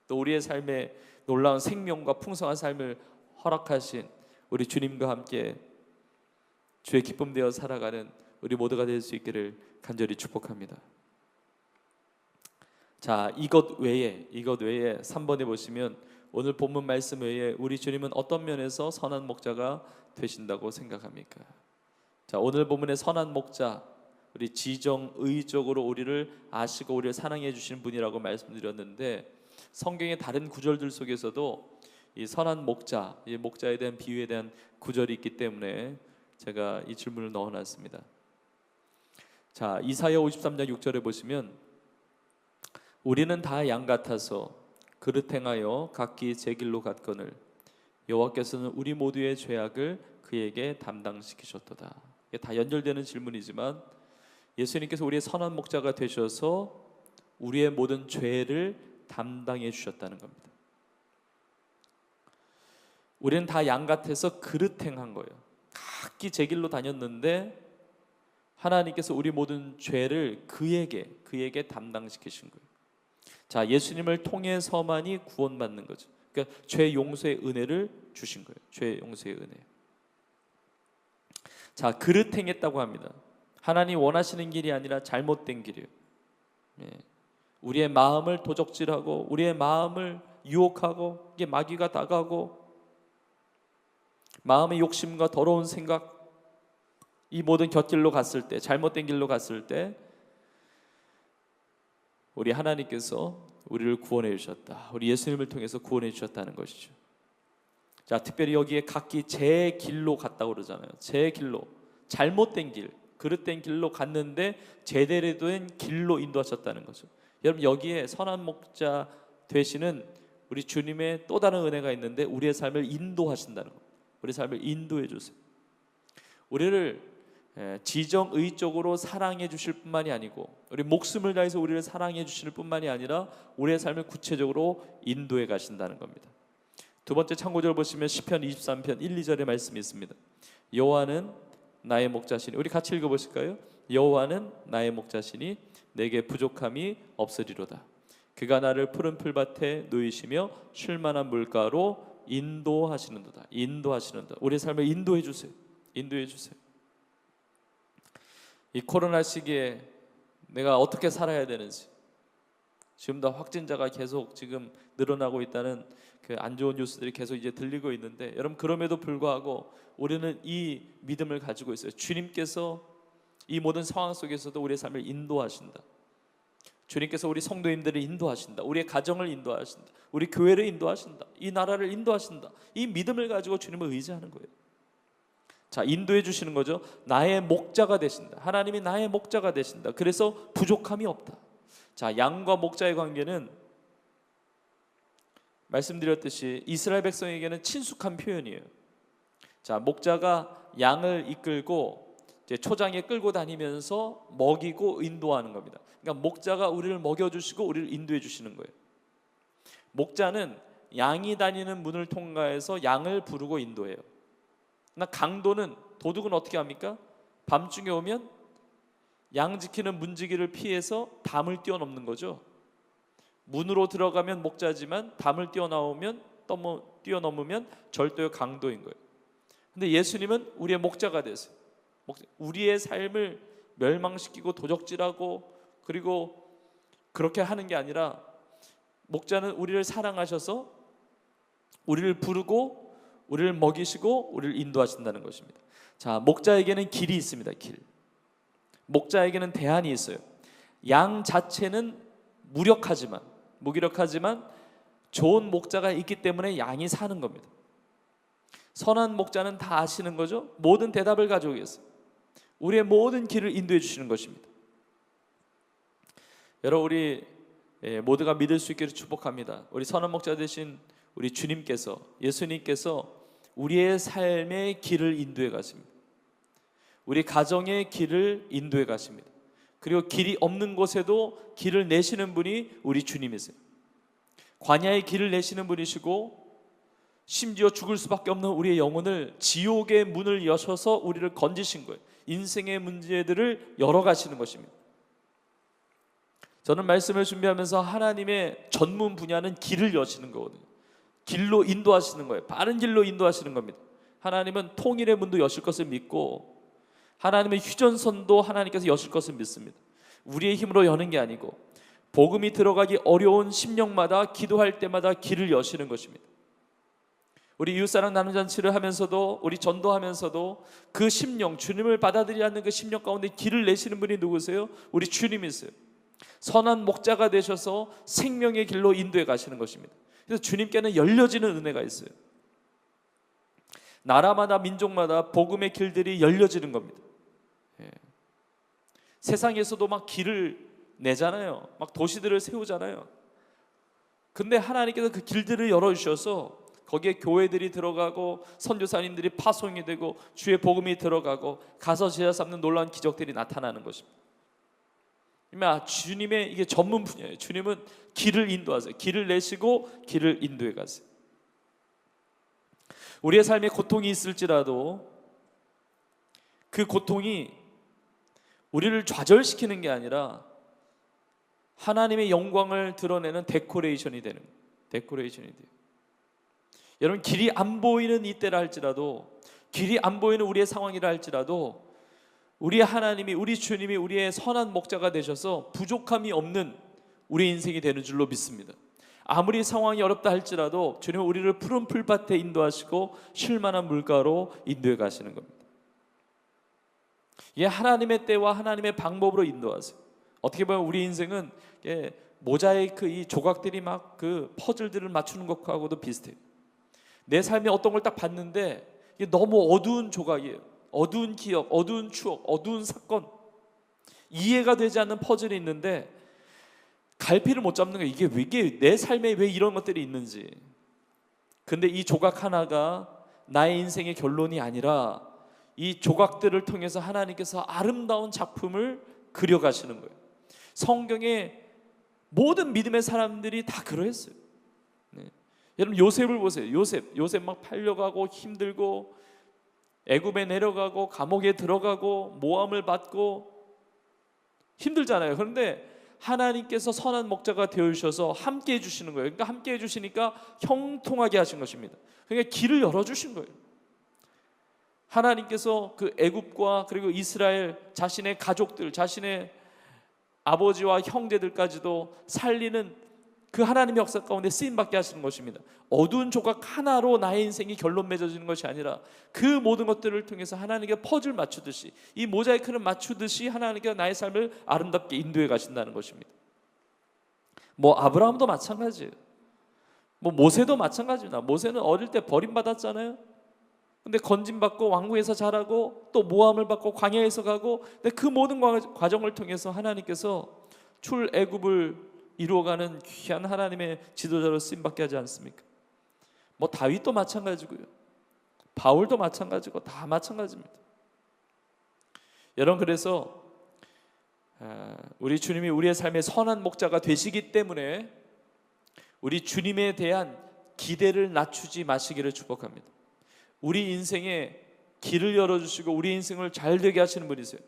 또 우리의 삶에 놀라운 생명과 풍성한 삶을 허락하신 우리 주님과 함께 주의 기쁨 되어 살아가는 우리 모두가 될 수 있기를 간절히 축복합니다. 자, 이것 외에 3번에 보시면 오늘 본문 말씀 외에 우리 주님은 어떤 면에서 선한 목자가 되신다고 생각합니까? 자, 오늘 본문의 선한 목자, 우리 지정의적으로 우리를 아시고 우리를 사랑해 주시는 분이라고 말씀드렸는데, 성경의 다른 구절들 속에서도 이 선한 목자, 이 목자에 대한 비유에 대한 구절이 있기 때문에 제가 이 질문을 넣어놨습니다. 자, 이사야 53장 6절에 보시면 우리는 다 양 같아서 그릇 행하여 각기 제 길로 갔거늘 여호와께서는 우리 모두의 죄악을 그에게 담당시키셨도다. 이게 다 연결되는 질문이지만 예수님께서 우리의 선한 목자가 되셔서 우리의 모든 죄를 담당해 주셨다는 겁니다. 우리는 다 양 같아서 그릇 행한 거예요. 각기 제 길로 다녔는데 하나님께서 우리 모든 죄를 그에게 담당시키신 거예요. 자, 예수님을 통해서만이 구원받는 거죠. 그러니까 죄 용서의 은혜를 주신 거예요. 죄 용서의 은혜. 자, 그릇 행했다고 합니다. 하나님 원하시는 길이 아니라 잘못된 길이에요. 우리의 마음을 도적질하고 우리의 마음을 유혹하고 이게 마귀가 다가오고 마음의 욕심과 더러운 생각, 이 모든 곁길로 갔을 때, 잘못된 길로 갔을 때 우리 하나님께서 우리를 구원해 주셨다. 우리 예수님을 통해서 구원해 주셨다는 것이죠. 자, 특별히 여기에 각기 제 길로 갔다고 그러잖아요. 제 길로, 잘못된 길, 그릇된 길로 갔는데 제대로 된 길로 인도하셨다는 거죠. 여러분, 여기에 선한 목자 되시는 우리 주님의 또 다른 은혜가 있는데 우리의 삶을 인도하신다는 겁니다. 우리 삶을 인도해 주세요. 우리를 지정의적으로 사랑해 주실 뿐만이 아니고 우리 목숨을 다해서 우리를 사랑해 주실 뿐만이 아니라 우리의 삶을 구체적으로 인도해 가신다는 겁니다. 두 번째 참고절 보시면 시편 23편 1, 2절의 말씀이 있습니다. 여호와는 나의 목자시니, 우리 같이 읽어보실까요? 여호와는 나의 목자시니 내게 부족함이 없으리로다. 그가 나를 푸른 풀밭에 누이시며 쉴 만한 물가로 인도하시는도다. 인도하시는다. 우리의 삶을 인도해 주세요. 인도해 주세요. 이 코로나 시기에 내가 어떻게 살아야 되는지, 지금도 확진자가 계속 지금 늘어나고 있다는 그 안 좋은 뉴스들이 계속 이제 들리고 있는데, 여러분 그럼에도 불구하고 우리는 이 믿음을 가지고 있어요. 주님께서 이 모든 상황 속에서도 우리의 삶을 인도하신다. 주님께서 우리 성도님들을 인도하신다. 우리의 가정을 인도하신다. 우리 교회를 인도하신다. 이 나라를 인도하신다. 이 믿음을 가지고 주님을 의지하는 거예요. 자, 인도해 주시는 거죠. 나의 목자가 되신다. 하나님이 나의 목자가 되신다. 그래서 부족함이 없다. 자, 양과 목자의 관계는 말씀드렸듯이 이스라엘 백성에게는 친숙한 표현이에요. 자, 목자가 양을 이끌고 이제 초장에 끌고 다니면서 먹이고 인도하는 겁니다. 그러니까 목자가 우리를 먹여주시고 우리를 인도해 주시는 거예요. 목자는 양이 다니는 문을 통과해서 양을 부르고 인도해요. 그러나 강도는, 도둑은 어떻게 합니까? 밤중에 오면 양 지키는 문지기를 피해서 담을 뛰어넘는 거죠. 문으로 들어가면 목자지만 담을 뛰어넘으면 절도의 강도인 거예요. 근데 예수님은 우리의 목자가 되세요. 우리의 삶을 멸망시키고 도적질하고 그리고 그렇게 하는 게 아니라, 목자는 우리를 사랑하셔서 우리를 부르고 우리를 먹이시고 우리를 인도하신다는 것입니다. 자, 목자에게는 길이 있습니다. 길. 목자에게는 대안이 있어요. 양 자체는 무기력하지만 좋은 목자가 있기 때문에 양이 사는 겁니다. 선한 목자는 다 아시는 거죠. 모든 대답을 가지고 계세요. 우리의 모든 길을 인도해 주시는 것입니다. 여러분, 우리 모두가 믿을 수 있기를 축복합니다. 우리 선한 목자 되신 우리 주님께서, 예수님께서 우리의 삶의 길을 인도해 가십니다. 우리 가정의 길을 인도해 가십니다. 그리고 길이 없는 곳에도 길을 내시는 분이 우리 주님이세요. 광야의 길을 내시는 분이시고, 심지어 죽을 수밖에 없는 우리의 영혼을 지옥의 문을 여셔서 우리를 건지신 거예요. 인생의 문제들을 열어가시는 것입니다. 저는 말씀을 준비하면서 하나님의 전문 분야는 길을 여시는 거거든요. 길로 인도하시는 거예요. 바른 길로 인도하시는 겁니다. 하나님은 통일의 문도 여실 것을 믿고, 하나님의 휴전선도 하나님께서 여실 것을 믿습니다. 우리의 힘으로 여는 게 아니고, 복음이 들어가기 어려운 심령마다 기도할 때마다 길을 여시는 것입니다. 우리 이웃사랑 나눔잔치를 하면서도, 우리 전도하면서도 그 심령, 주님을 받아들이지 않는 그 심령 가운데 길을 내시는 분이 누구세요? 우리 주님이세요. 선한 목자가 되셔서 생명의 길로 인도해 가시는 것입니다. 그래서 주님께는 열려지는 은혜가 있어요. 나라마다 민족마다 복음의 길들이 열려지는 겁니다. 세상에서도 막 길을 내잖아요. 막 도시들을 세우잖아요. 근데 하나님께서 그 길들을 열어주셔서 거기에 교회들이 들어가고 선교사님들이 파송이 되고 주의 복음이 들어가고 가서 제자 삼는 놀라운 기적들이 나타나는 것입니다. 주님의 이게 전문 분야예요. 주님은 길을 인도하세요. 길을 내시고 길을 인도해 가세요. 우리의 삶에 고통이 있을지라도 그 고통이 우리를 좌절시키는 게 아니라 하나님의 영광을 드러내는 데코레이션이 돼요. 여러분, 길이 안 보이는 이때라 할지라도, 길이 안 보이는 우리의 상황이라 할지라도, 우리 하나님이, 우리 주님이 우리의 선한 목자가 되셔서 부족함이 없는 우리 인생이 되는 줄로 믿습니다. 아무리 상황이 어렵다 할지라도 주님은 우리를 푸른 풀밭에 인도하시고 쉴 만한 물가로 인도해 가시는 겁니다. 이게 하나님의 때와 하나님의 방법으로 인도하세요. 어떻게 보면 우리 인생은 모자이크 이 조각들이 막 그 퍼즐들을 맞추는 것하고도 비슷해요. 내 삶에 어떤 걸 딱 봤는데 이게 너무 어두운 조각이에요. 어두운 기억, 어두운 추억, 어두운 사건, 이해가 되지 않는 퍼즐이 있는데 갈피를 못 잡는 거예요. 이게 내 삶에 왜 이런 것들이 있는지. 근데 이 조각 하나가 나의 인생의 결론이 아니라 이 조각들을 통해서 하나님께서 아름다운 작품을 그려가시는 거예요. 성경의 모든 믿음의 사람들이 다 그러했어요. 여러분, 요셉을 보세요. 요셉 막 팔려가고 힘들고 애굽에 내려가고 감옥에 들어가고 모함을 받고 힘들잖아요. 그런데 하나님께서 선한 목자가 되어주셔서 함께 해주시는 거예요. 그러니까 함께 해주시니까 형통하게 하신 것입니다. 그러니까 길을 열어주신 거예요. 하나님께서 그 애굽과 그리고 이스라엘 자신의 가족들, 자신의 아버지와 형제들까지도 살리는 그 하나님의 역사 가운데 쓰임받게 하시는 것입니다. 어두운 조각 하나로 나의 인생이 결론 맺어지는 것이 아니라 그 모든 것들을 통해서 하나님께 퍼즐 맞추듯이, 이 모자이크를 맞추듯이 하나님께서 나의 삶을 아름답게 인도해 가신다는 것입니다. 뭐 아브라함도 마찬가지예요. 뭐 모세도 마찬가지입니다. 모세는 어릴 때 버림받았잖아요. 근데 건짐받고 왕궁에서 자라고 또 모함을 받고 광야에서 가고, 근데 그 모든 과정을 통해서 하나님께서 출애굽을 이루어가는 귀한 하나님의 지도자로 쓰임받게 하지 않습니까? 뭐 다윗도 마찬가지고요, 바울도 마찬가지고, 다 마찬가지입니다. 여러분, 그래서 우리 주님이 우리의 삶의 선한 목자가 되시기 때문에 우리 주님에 대한 기대를 낮추지 마시기를 축복합니다. 우리 인생에 길을 열어주시고 우리 인생을 잘 되게 하시는 분이세요.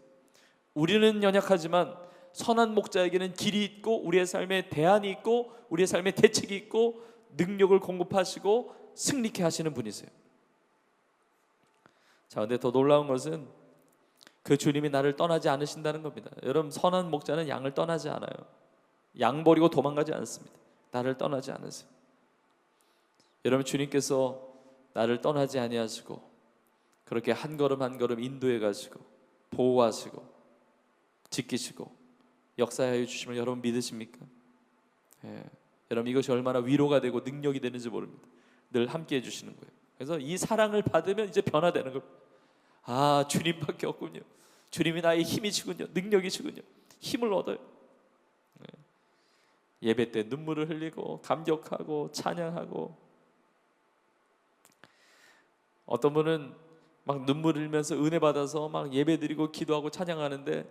우리는 연약하지만 선한 목자에게는 길이 있고 우리의 삶에 대안이 있고 우리의 삶에 대책이 있고 능력을 공급하시고 승리케 하시는 분이세요. 자, 근데 더 놀라운 것은 그 주님이 나를 떠나지 않으신다는 겁니다. 여러분, 선한 목자는 양을 떠나지 않아요. 양 버리고 도망가지 않습니다. 나를 떠나지 않으세요. 여러분, 주님께서 나를 떠나지 아니하시고 그렇게 한 걸음 한 걸음 인도해 가시고 보호하시고 지키시고 역사하여 주심을 여러분 믿으십니까? 여러분, 이것이 얼마나 위로가 되고 능력이 되는지 모릅니다. 늘 함께 해주시는 거예요. 그래서 이 사랑을 받으면 이제 변화되는 겁니다. 아, 주님밖에 없군요. 주님이 나의 힘이시군요. 능력이시군요. 힘을 얻어요. 예배 때 눈물을 흘리고 감격하고 찬양하고, 어떤 분은 막 눈물 흘리면서 은혜 받아서 막 예배 드리고 기도하고 찬양하는데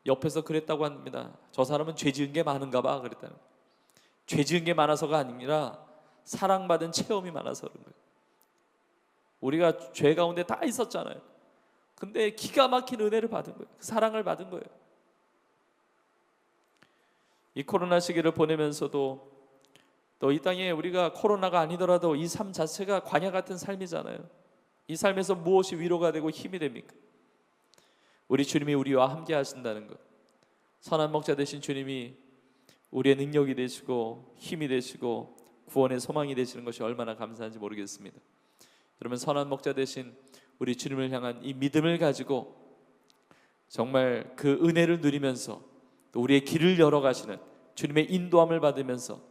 옆에서 그랬다고 합니다. 저 사람은 죄 지은 게 많은가 봐 그랬다는. 죄 지은 게 많아서가 아니라 사랑받은 체험이 많아서 그런 거예요. 우리가 죄 가운데 다 있었잖아요. 근데 기가 막힌 은혜를 받은 거예요. 사랑을 받은 거예요. 이 코로나 시기를 보내면서도 또 이 땅에 우리가 코로나가 아니더라도 이 삶 자체가 광야 같은 삶이잖아요. 이 삶에서 무엇이 위로가 되고 힘이 됩니까? 우리 주님이 우리와 함께 하신다는 것, 선한 목자 되신 주님이 우리의 능력이 되시고 힘이 되시고 구원의 소망이 되시는 것이 얼마나 감사한지 모르겠습니다. 여러분, 선한 목자 되신 우리 주님을 향한 이 믿음을 가지고 정말 그 은혜를 누리면서 또 우리의 길을 열어가시는 주님의 인도함을 받으면서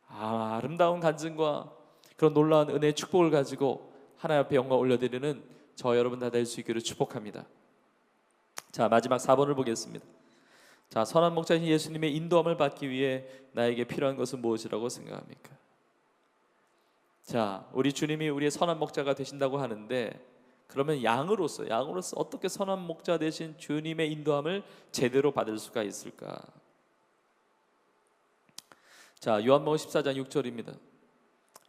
아름다운 간증과 그런 놀라운 은혜의 축복을 가지고 하나님 앞에 영광 올려드리는 저 여러분 다 될 수 있기를 축복합니다. 자, 마지막 4번을 보겠습니다. 자, 선한 목자신 예수님의 인도함을 받기 위해 나에게 필요한 것은 무엇이라고 생각합니까? 자, 우리 주님이 우리의 선한 목자가 되신다고 하는데, 그러면 양으로서 어떻게 선한 목자 되신 주님의 인도함을 제대로 받을 수가 있을까? 자, 요한복음 14장 6절입니다.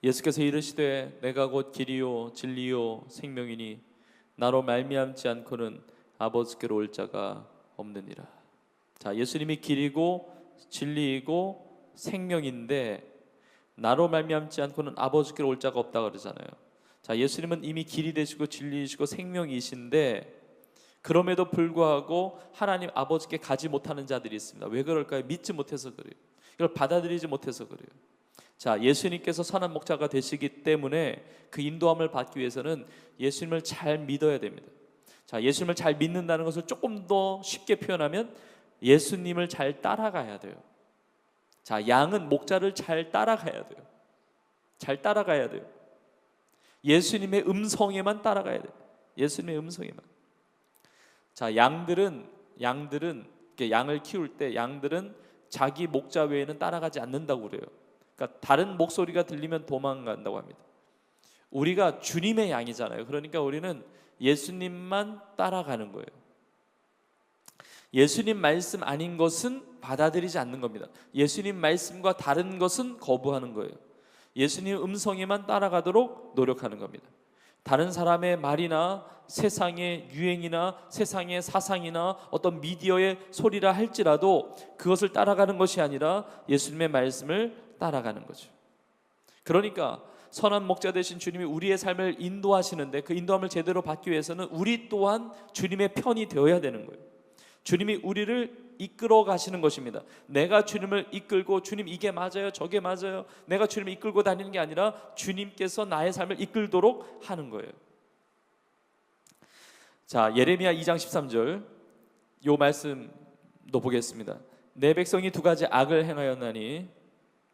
예수께서 이르시되 내가 곧 길이요 진리요 생명이니 나로 말미암지 않고는 아버지께로 올 자가 없느니라. 자, 예수님이 길이고 진리이고 생명인데 나로 말미암지 않고는 아버지께로 올 자가 없다 그러잖아요. 자, 예수님은 이미 길이 되시고 진리이시고 생명이신데 그럼에도 불구하고 하나님 아버지께 가지 못하는 자들이 있습니다. 왜 그럴까요? 믿지 못해서 그래요. 이걸 받아들이지 못해서 그래요. 자, 예수님께서 선한 목자가 되시기 때문에 그 인도함을 받기 위해서는 예수님을 잘 믿어야 됩니다. 자, 예수님을 잘 믿는다는 것을 조금 더 쉽게 표현하면 예수님을 잘 따라가야 돼요. 자, 양은 목자를 잘 따라가야 돼요. 잘 따라가야 돼요. 예수님의 음성에만 따라가야 돼요. 예수님의 음성에만. 자, 양들은 양을 키울 때 양들은 자기 목자 외에는 따라가지 않는다고 그래요. 그러니까 다른 목소리가 들리면 도망간다고 합니다. 우리가 주님의 양이잖아요. 그러니까 우리는 예수님만 따라가는 거예요. 예수님 말씀 아닌 것은 받아들이지 않는 겁니다. 예수님 말씀과 다른 것은 거부하는 거예요. 예수님 음성에만 따라가도록 노력하는 겁니다. 다른 사람의 말이나 세상의 유행이나 세상의 사상이나 어떤 미디어의 소리라 할지라도 그것을 따라가는 것이 아니라 예수님의 말씀을 따라가는 거죠. 그러니까 선한 목자 되신 주님이 우리의 삶을 인도하시는데 그 인도함을 제대로 받기 위해서는 우리 또한 주님의 편이 되어야 되는 거예요. 주님이 우리를 이끌어 가시는 것입니다. 내가 주님을 이끌고 주님 이게 맞아요 저게 맞아요 내가 주님을 이끌고 다니는 게 아니라 주님께서 나의 삶을 이끌도록 하는 거예요. 자, 예레미야 2장 13절 요 말씀도 보겠습니다. 내 백성이 두 가지 악을 행하였나니,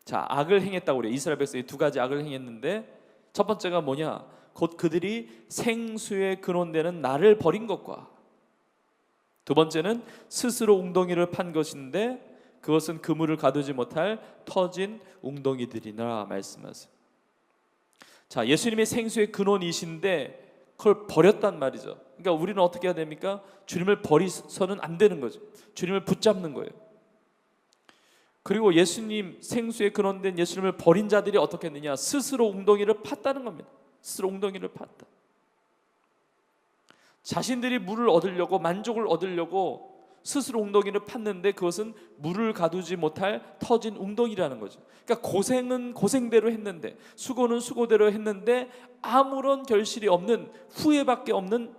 자, 악을 행했다고 그래요. 이스라엘 백성이 두 가지 악을 행했는데 첫 번째가 뭐냐? 곧 그들이 생수의 근원되는 나를 버린 것과, 두 번째는 스스로 웅덩이를 판 것인데 그것은 그물을 가두지 못할 터진 웅덩이들이라 말씀하세요. 자, 예수님이 생수의 근원이신데 그걸 버렸단 말이죠. 그러니까 우리는 어떻게 해야 됩니까? 주님을 버리서는 안 되는 거죠. 주님을 붙잡는 거예요. 그리고 예수님, 생수의 근원된 예수님을 버린 자들이 어떻게 했느냐? 스스로 웅덩이를 팠다는 겁니다. 스스로 웅덩이를 팠다. 자신들이 물을 얻으려고, 만족을 얻으려고 스스로 웅덩이를 팠는데 그것은 물을 가두지 못할 터진 웅덩이라는 거죠. 그러니까 고생은 고생대로 했는데, 수고는 수고대로 했는데 아무런 결실이 없는, 후회밖에 없는,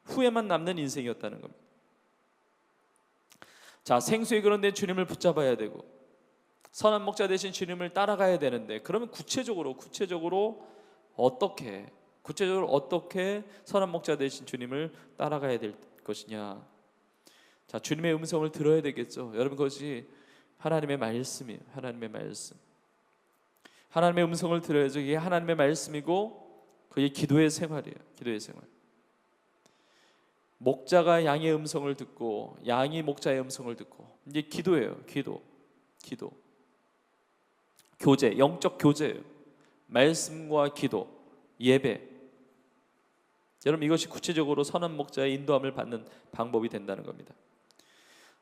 후회만 남는 인생이었다는 겁니다. 자, 생수의 근원된 주님을 붙잡아야 되고 선한 목자 되신 주님을 따라가야 되는데, 그러면 구체적으로 어떻게 선한 목자 되신 주님을 따라가야 될 것이냐? 자, 주님의 음성을 들어야 되겠죠. 여러분, 그것이 하나님의 말씀이에요. 하나님의 말씀. 하나님의 음성을 들어야죠. 이게 하나님의 말씀이고 그게 기도의 생활이에요. 기도의 생활. 목자가 양의 음성을 듣고 양이 목자의 음성을 듣고, 이제 기도예요. 기도. 교제, 영적 교제예요. 말씀과 기도, 예배. 여러분, 이것이 구체적으로 선한 목자의 인도함을 받는 방법이 된다는 겁니다.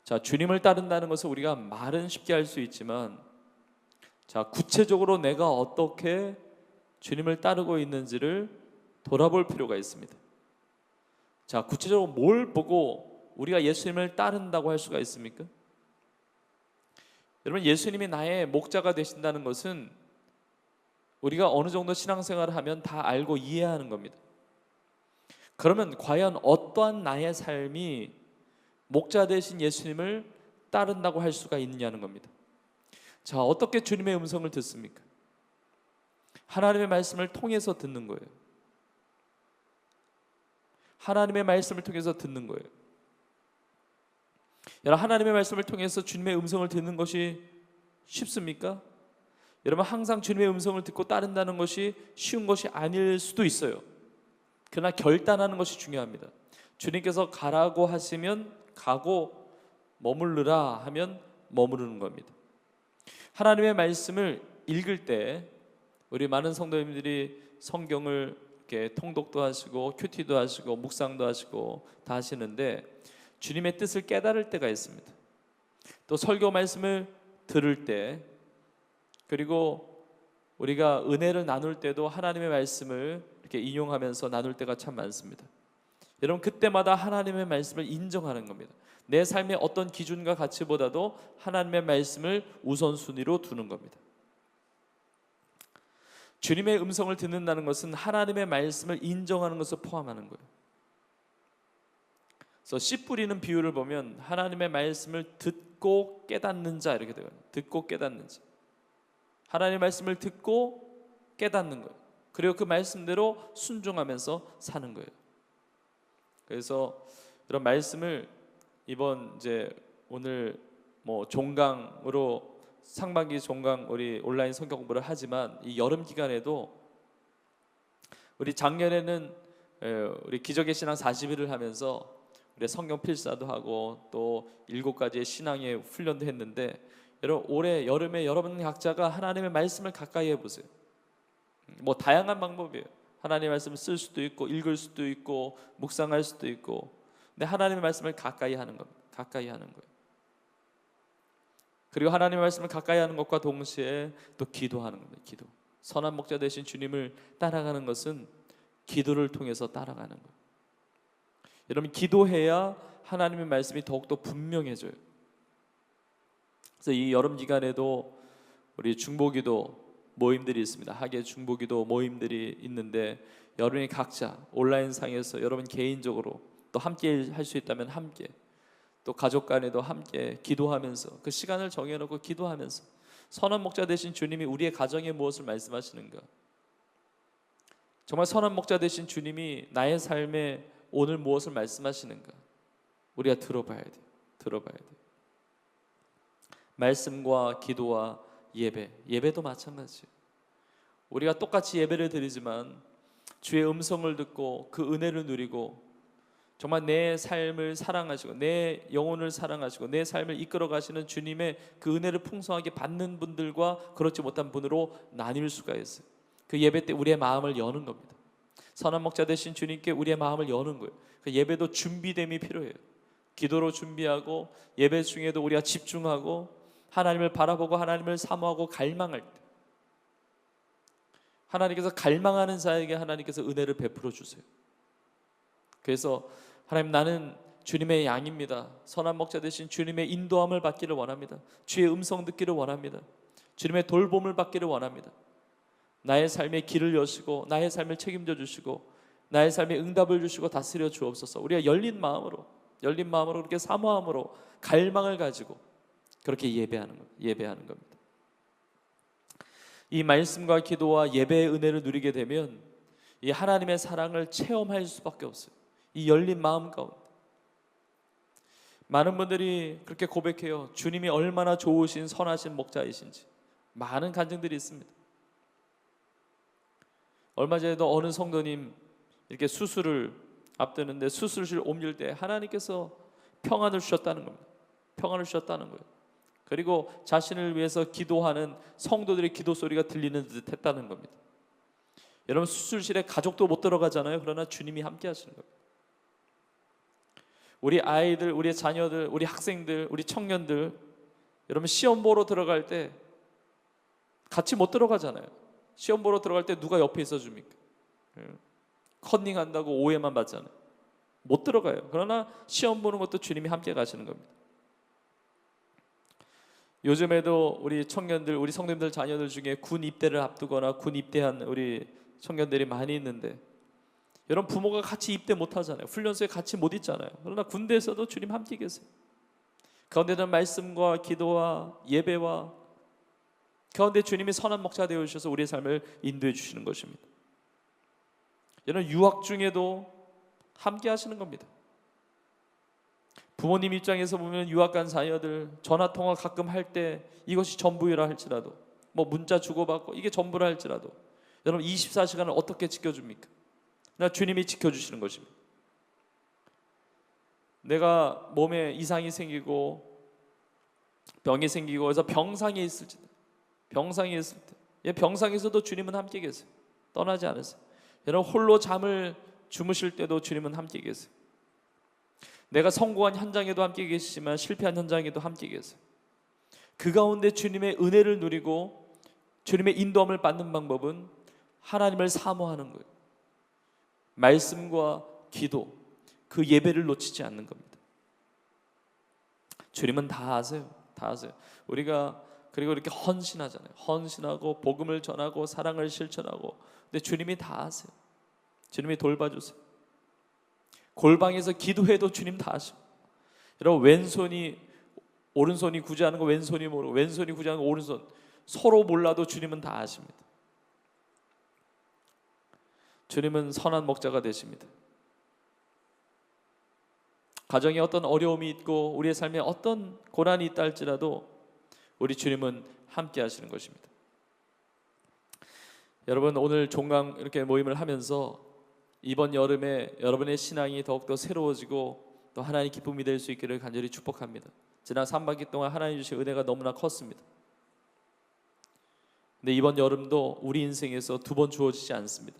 자, 주님을 따른다는 것은 우리가 말은 쉽게 할 수 있지만, 자, 구체적으로 내가 어떻게 주님을 따르고 있는지를 돌아볼 필요가 있습니다. 자, 구체적으로 뭘 보고 우리가 예수님을 따른다고 할 수가 있습니까? 여러분, 예수님이 나의 목자가 되신다는 것은 우리가 어느 정도 신앙생활을 하면 다 알고 이해하는 겁니다. 그러면 과연 어떠한 나의 삶이 목자 되신 예수님을 따른다고 할 수가 있느냐는 겁니다. 자, 어떻게 주님의 음성을 듣습니까? 하나님의 말씀을 통해서 듣는 거예요. 하나님의 말씀을 통해서 듣는 거예요. 여러분, 하나님의 말씀을 통해서 주님의 음성을 듣는 것이 쉽습니까? 여러분, 항상 주님의 음성을 듣고 따른다는 것이 쉬운 것이 아닐 수도 있어요. 그러나 결단하는 것이 중요합니다. 주님께서 가라고 하시면 가고, 머무르라 하면 머무르는 겁니다. 하나님의 말씀을 읽을 때 우리 많은 성도님들이 성경을 이렇게 통독도 하시고 큐티도 하시고 묵상도 하시고 다 하시는데, 주님의 뜻을 깨달을 때가 있습니다. 또 설교 말씀을 들을 때, 그리고 우리가 은혜를 나눌 때도 하나님의 말씀을 이렇게 인용하면서 나눌 때가 참 많습니다. 여러분, 그때마다 하나님의 말씀을 인정하는 겁니다. 내 삶의 어떤 기준과 가치보다도 하나님의 말씀을 우선순위로 두는 겁니다. 주님의 음성을 듣는다는 것은 하나님의 말씀을 인정하는 것을 포함하는 거예요. 그래서 씨 뿌리는 비유를 보면 하나님의 말씀을 듣고 깨닫는 자, 이렇게 되거든요. 듣고 깨닫는 자. 하나님의 말씀을 듣고 깨닫는 거예요. 그리고 그 말씀대로 순종하면서 사는 거예요. 그래서 이런 말씀을 이번 이제 오늘 뭐 종강으로 상반기 종강 우리 온라인 성경 공부를 하지만, 이 여름 기간에도 우리 작년에는 우리 기적의 신앙 40일을 하면서 우리 성경 필사도 하고 또 7가지의 신앙의 훈련도 했는데, 여러분, 올해 여름에 여러분 각자가 하나님의 말씀을 가까이 해보세요. 뭐 다양한 방법이에요. 하나님의 말씀을 쓸 수도 있고 읽을 수도 있고 묵상할 수도 있고, 근데 하나님의 말씀을 가까이 하는 겁니다. 가까이 하는 거예요. 그리고 하나님의 말씀을 가까이 하는 것과 동시에 또 기도하는 겁니다. 기도. 선한 목자 되신 주님을 따라가는 것은 기도를 통해서 따라가는 거예요. 여러분, 기도해야 하나님의 말씀이 더욱더 분명해져요. 그래서 이 여름 기간에도 우리 중보기도 모임들이 있습니다. 학예 중보기도 모임들이 있는데 여러분이 각자 온라인상에서 여러분 개인적으로 또 함께 할 수 있다면 함께, 또 가족 간에도 함께 기도하면서 그 시간을 정해놓고 기도하면서 선한 목자 되신 주님이 우리의 가정에 무엇을 말씀하시는가, 정말 선한 목자 되신 주님이 나의 삶에 오늘 무엇을 말씀하시는가 우리가 들어봐야 돼요. 들어봐야 돼요. 말씀과 기도와 예배도 마찬가지예요. 우리가 똑같이 예배를 드리지만 주의 음성을 듣고 그 은혜를 누리고 정말 내 삶을 사랑하시고 내 영혼을 사랑하시고 내 삶을 이끌어 가시는 주님의 그 은혜를 풍성하게 받는 분들과 그렇지 못한 분으로 나뉠 수가 있어요. 그 예배 때 우리의 마음을 여는 겁니다. 선한 목자 되신 주님께 우리의 마음을 여는 거예요. 그 예배도 준비됨이 필요해요. 기도로 준비하고 예배 중에도 우리가 집중하고 하나님을 바라보고 하나님을 사모하고 갈망할 때, 하나님께서 갈망하는 자에게 하나님께서 은혜를 베풀어 주세요. 그래서 하나님, 나는 주님의 양입니다. 선한 목자 되신 주님의 인도함을 받기를 원합니다. 주의 음성 듣기를 원합니다. 주님의 돌봄을 받기를 원합니다. 나의 삶의 길을 여시고 나의 삶을 책임져 주시고 나의 삶에 응답을 주시고 다스려 주옵소서. 우리가 열린 마음으로 그렇게 사모함으로 갈망을 가지고 그렇게 예배하는 겁니다. 이 말씀과 기도와 예배의 은혜를 누리게 되면 이 하나님의 사랑을 체험할 수밖에 없어요. 이 열린 마음 가운데 많은 분들이 그렇게 고백해요. 주님이 얼마나 좋으신 선하신 목자이신지. 많은 간증들이 있습니다. 얼마 전에도 어느 성도님 이렇게 수술을 앞두는데 수술실 옮길 때 하나님께서 평안을 주셨다는 겁니다. 평안을 주셨다는 거예요. 그리고 자신을 위해서 기도하는 성도들의 기도 소리가 들리는 듯 했다는 겁니다. 여러분, 수술실에 가족도 못 들어가잖아요. 그러나 주님이 함께 하시는 겁니다. 우리 아이들, 우리 자녀들, 우리 학생들, 우리 청년들, 여러분 시험 보러 들어갈 때 같이 못 들어가잖아요. 시험 보러 들어갈 때 누가 옆에 있어 줍니까? 컨닝한다고 오해만 받잖아요. 못 들어가요. 그러나 시험 보는 것도 주님이 함께 가시는 겁니다. 요즘에도 우리 청년들, 우리 성도님들 자녀들 중에 군 입대를 앞두거나 군 입대한 우리 청년들이 많이 있는데, 여러분 부모가 같이 입대 못 하잖아요. 훈련소에 같이 못 있잖아요. 그러나 군대에서도 주님 함께 계세요. 가운데는 말씀과 기도와 예배와 가운데 주님이 선한 목자 되어 주셔서 우리의 삶을 인도해 주시는 것입니다. 여러분, 유학 중에도 함께 하시는 겁니다. 부모님 입장에서 보면 유학 간 자녀들 전화통화 가끔 할 때 이것이 전부이라 할지라도, 뭐 문자 주고받고 이게 전부라 할지라도 여러분 24시간을 어떻게 지켜줍니까? 나 주님이 지켜주시는 것입니다. 내가 몸에 이상이 생기고 병이 생기고 그래서 병상에 있을 때 병상에서도 주님은 함께 계세요. 떠나지 않으세요. 여러분, 홀로 잠을 주무실 때도 주님은 함께 계세요. 내가 성공한 현장에도 함께 계시지만 실패한 현장에도 함께 계세요. 그 가운데 주님의 은혜를 누리고 주님의 인도함을 받는 방법은 하나님을 사모하는 거예요. 말씀과 기도, 그 예배를 놓치지 않는 겁니다. 주님은 다 아세요. 다 아세요. 우리가 그리고 이렇게 헌신하잖아요. 헌신하고 복음을 전하고 사랑을 실천하고, 근데 주님이 다 아세요. 주님이 돌봐주세요. 골방에서 기도해도 주님 다 아시고, 여러분 왼손이 오른손이 구제하는 거 왼손이 모르고 왼손이 구제하는 거 오른손 서로 몰라도 주님은 다 아십니다. 주님은 선한 목자가 되십니다. 가정에 어떤 어려움이 있고 우리의 삶에 어떤 고난이 있다 할지라도 우리 주님은 함께 하시는 것입니다. 여러분, 오늘 종강 이렇게 모임을 하면서 이번 여름에 여러분의 신앙이 더욱더 새로워지고 또 하나님의 기쁨이 될 수 있기를 간절히 축복합니다. 지난 3학기 동안 하나님 주신 은혜가 너무나 컸습니다. 근데 이번 여름도 우리 인생에서 두 번 주어지지 않습니다.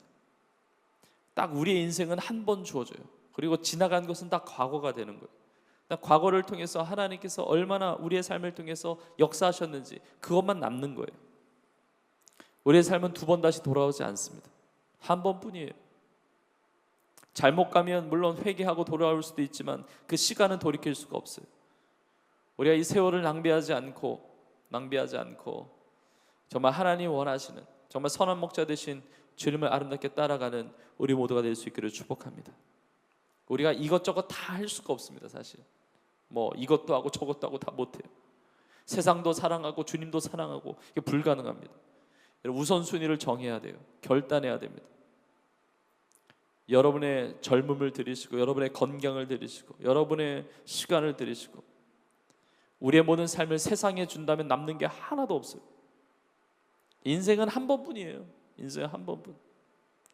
딱 우리의 인생은 한 번 주어져요. 그리고 지나간 것은 다 과거가 되는 거예요. 과거를 통해서 하나님께서 얼마나 우리의 삶을 통해서 역사하셨는지 그것만 남는 거예요. 우리의 삶은 두 번 다시 돌아오지 않습니다. 한 번뿐이에요. 잘못 가면 물론 회개하고 돌아올 수도 있지만 그 시간은 돌이킬 수가 없어요. 우리가 이 세월을 낭비하지 않고 정말 하나님 원하시는 정말 선한 목자 되신 주님을 아름답게 따라가는 우리 모두가 될 수 있기를 축복합니다. 우리가 이것저것 다 할 수가 없습니다. 사실 뭐 이것도 하고 저것도 하고 다 못해요. 세상도 사랑하고 주님도 사랑하고 이게 불가능합니다. 우선순위를 정해야 돼요. 결단해야 됩니다. 여러분의 젊음을 들이시고 여러분의 건강을 들이시고 여러분의 시간을 들이시고 우리의 모든 삶을 세상에 준다면 남는 게 하나도 없어요. 인생은 한 번뿐이에요. 인생은 한 번뿐.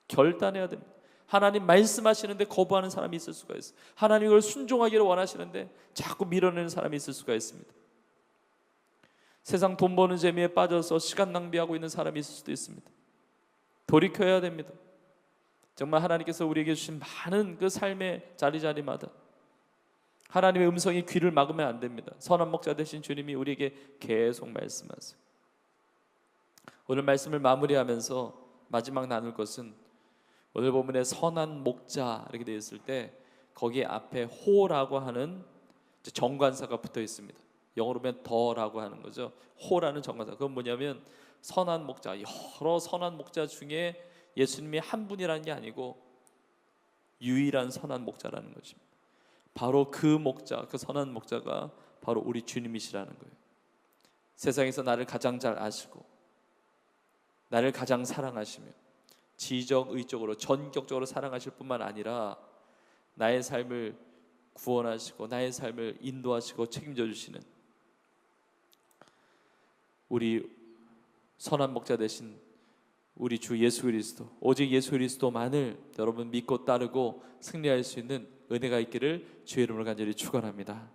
결단해야 됩니다. 하나님 말씀하시는데 거부하는 사람이 있을 수가 있어요. 하나님 이걸 순종하기를 원하시는데 자꾸 밀어내는 사람이 있을 수가 있습니다. 세상 돈 버는 재미에 빠져서 시간 낭비하고 있는 사람이 있을 수도 있습니다. 돌이켜야 됩니다. 정말 하나님께서 우리에게 주신 많은 그 삶의 자리자리마다 하나님의 음성이 귀를 막으면 안 됩니다. 선한 목자 되신 주님이 우리에게 계속 말씀하세요. 오늘 말씀을 마무리하면서 마지막 나눌 것은 오늘 본문에 선한 목자 이렇게 되어 있을 때 거기 앞에 호라고 하는 정관사가 붙어 있습니다. 영어로 보면 더라고 하는 거죠. 호라는 정관사. 그건 뭐냐면 선한 목자, 여러 선한 목자 중에 예수님이 한 분이라는 게 아니고 유일한 선한 목자라는 것입니다. 바로 그 목자, 그 선한 목자가 바로 우리 주님이시라는 거예요. 세상에서 나를 가장 잘 아시고 나를 가장 사랑하시며 지정의적으로 전격적으로 사랑하실 뿐만 아니라 나의 삶을 구원하시고 나의 삶을 인도하시고 책임져 주시는 우리 선한 목자 되신 우리 주 예수 그리스도, 오직 예수 그리스도만을 여러분 믿고 따르고 승리할 수 있는 은혜가 있기를 주의 이름으로 간절히 축원합니다.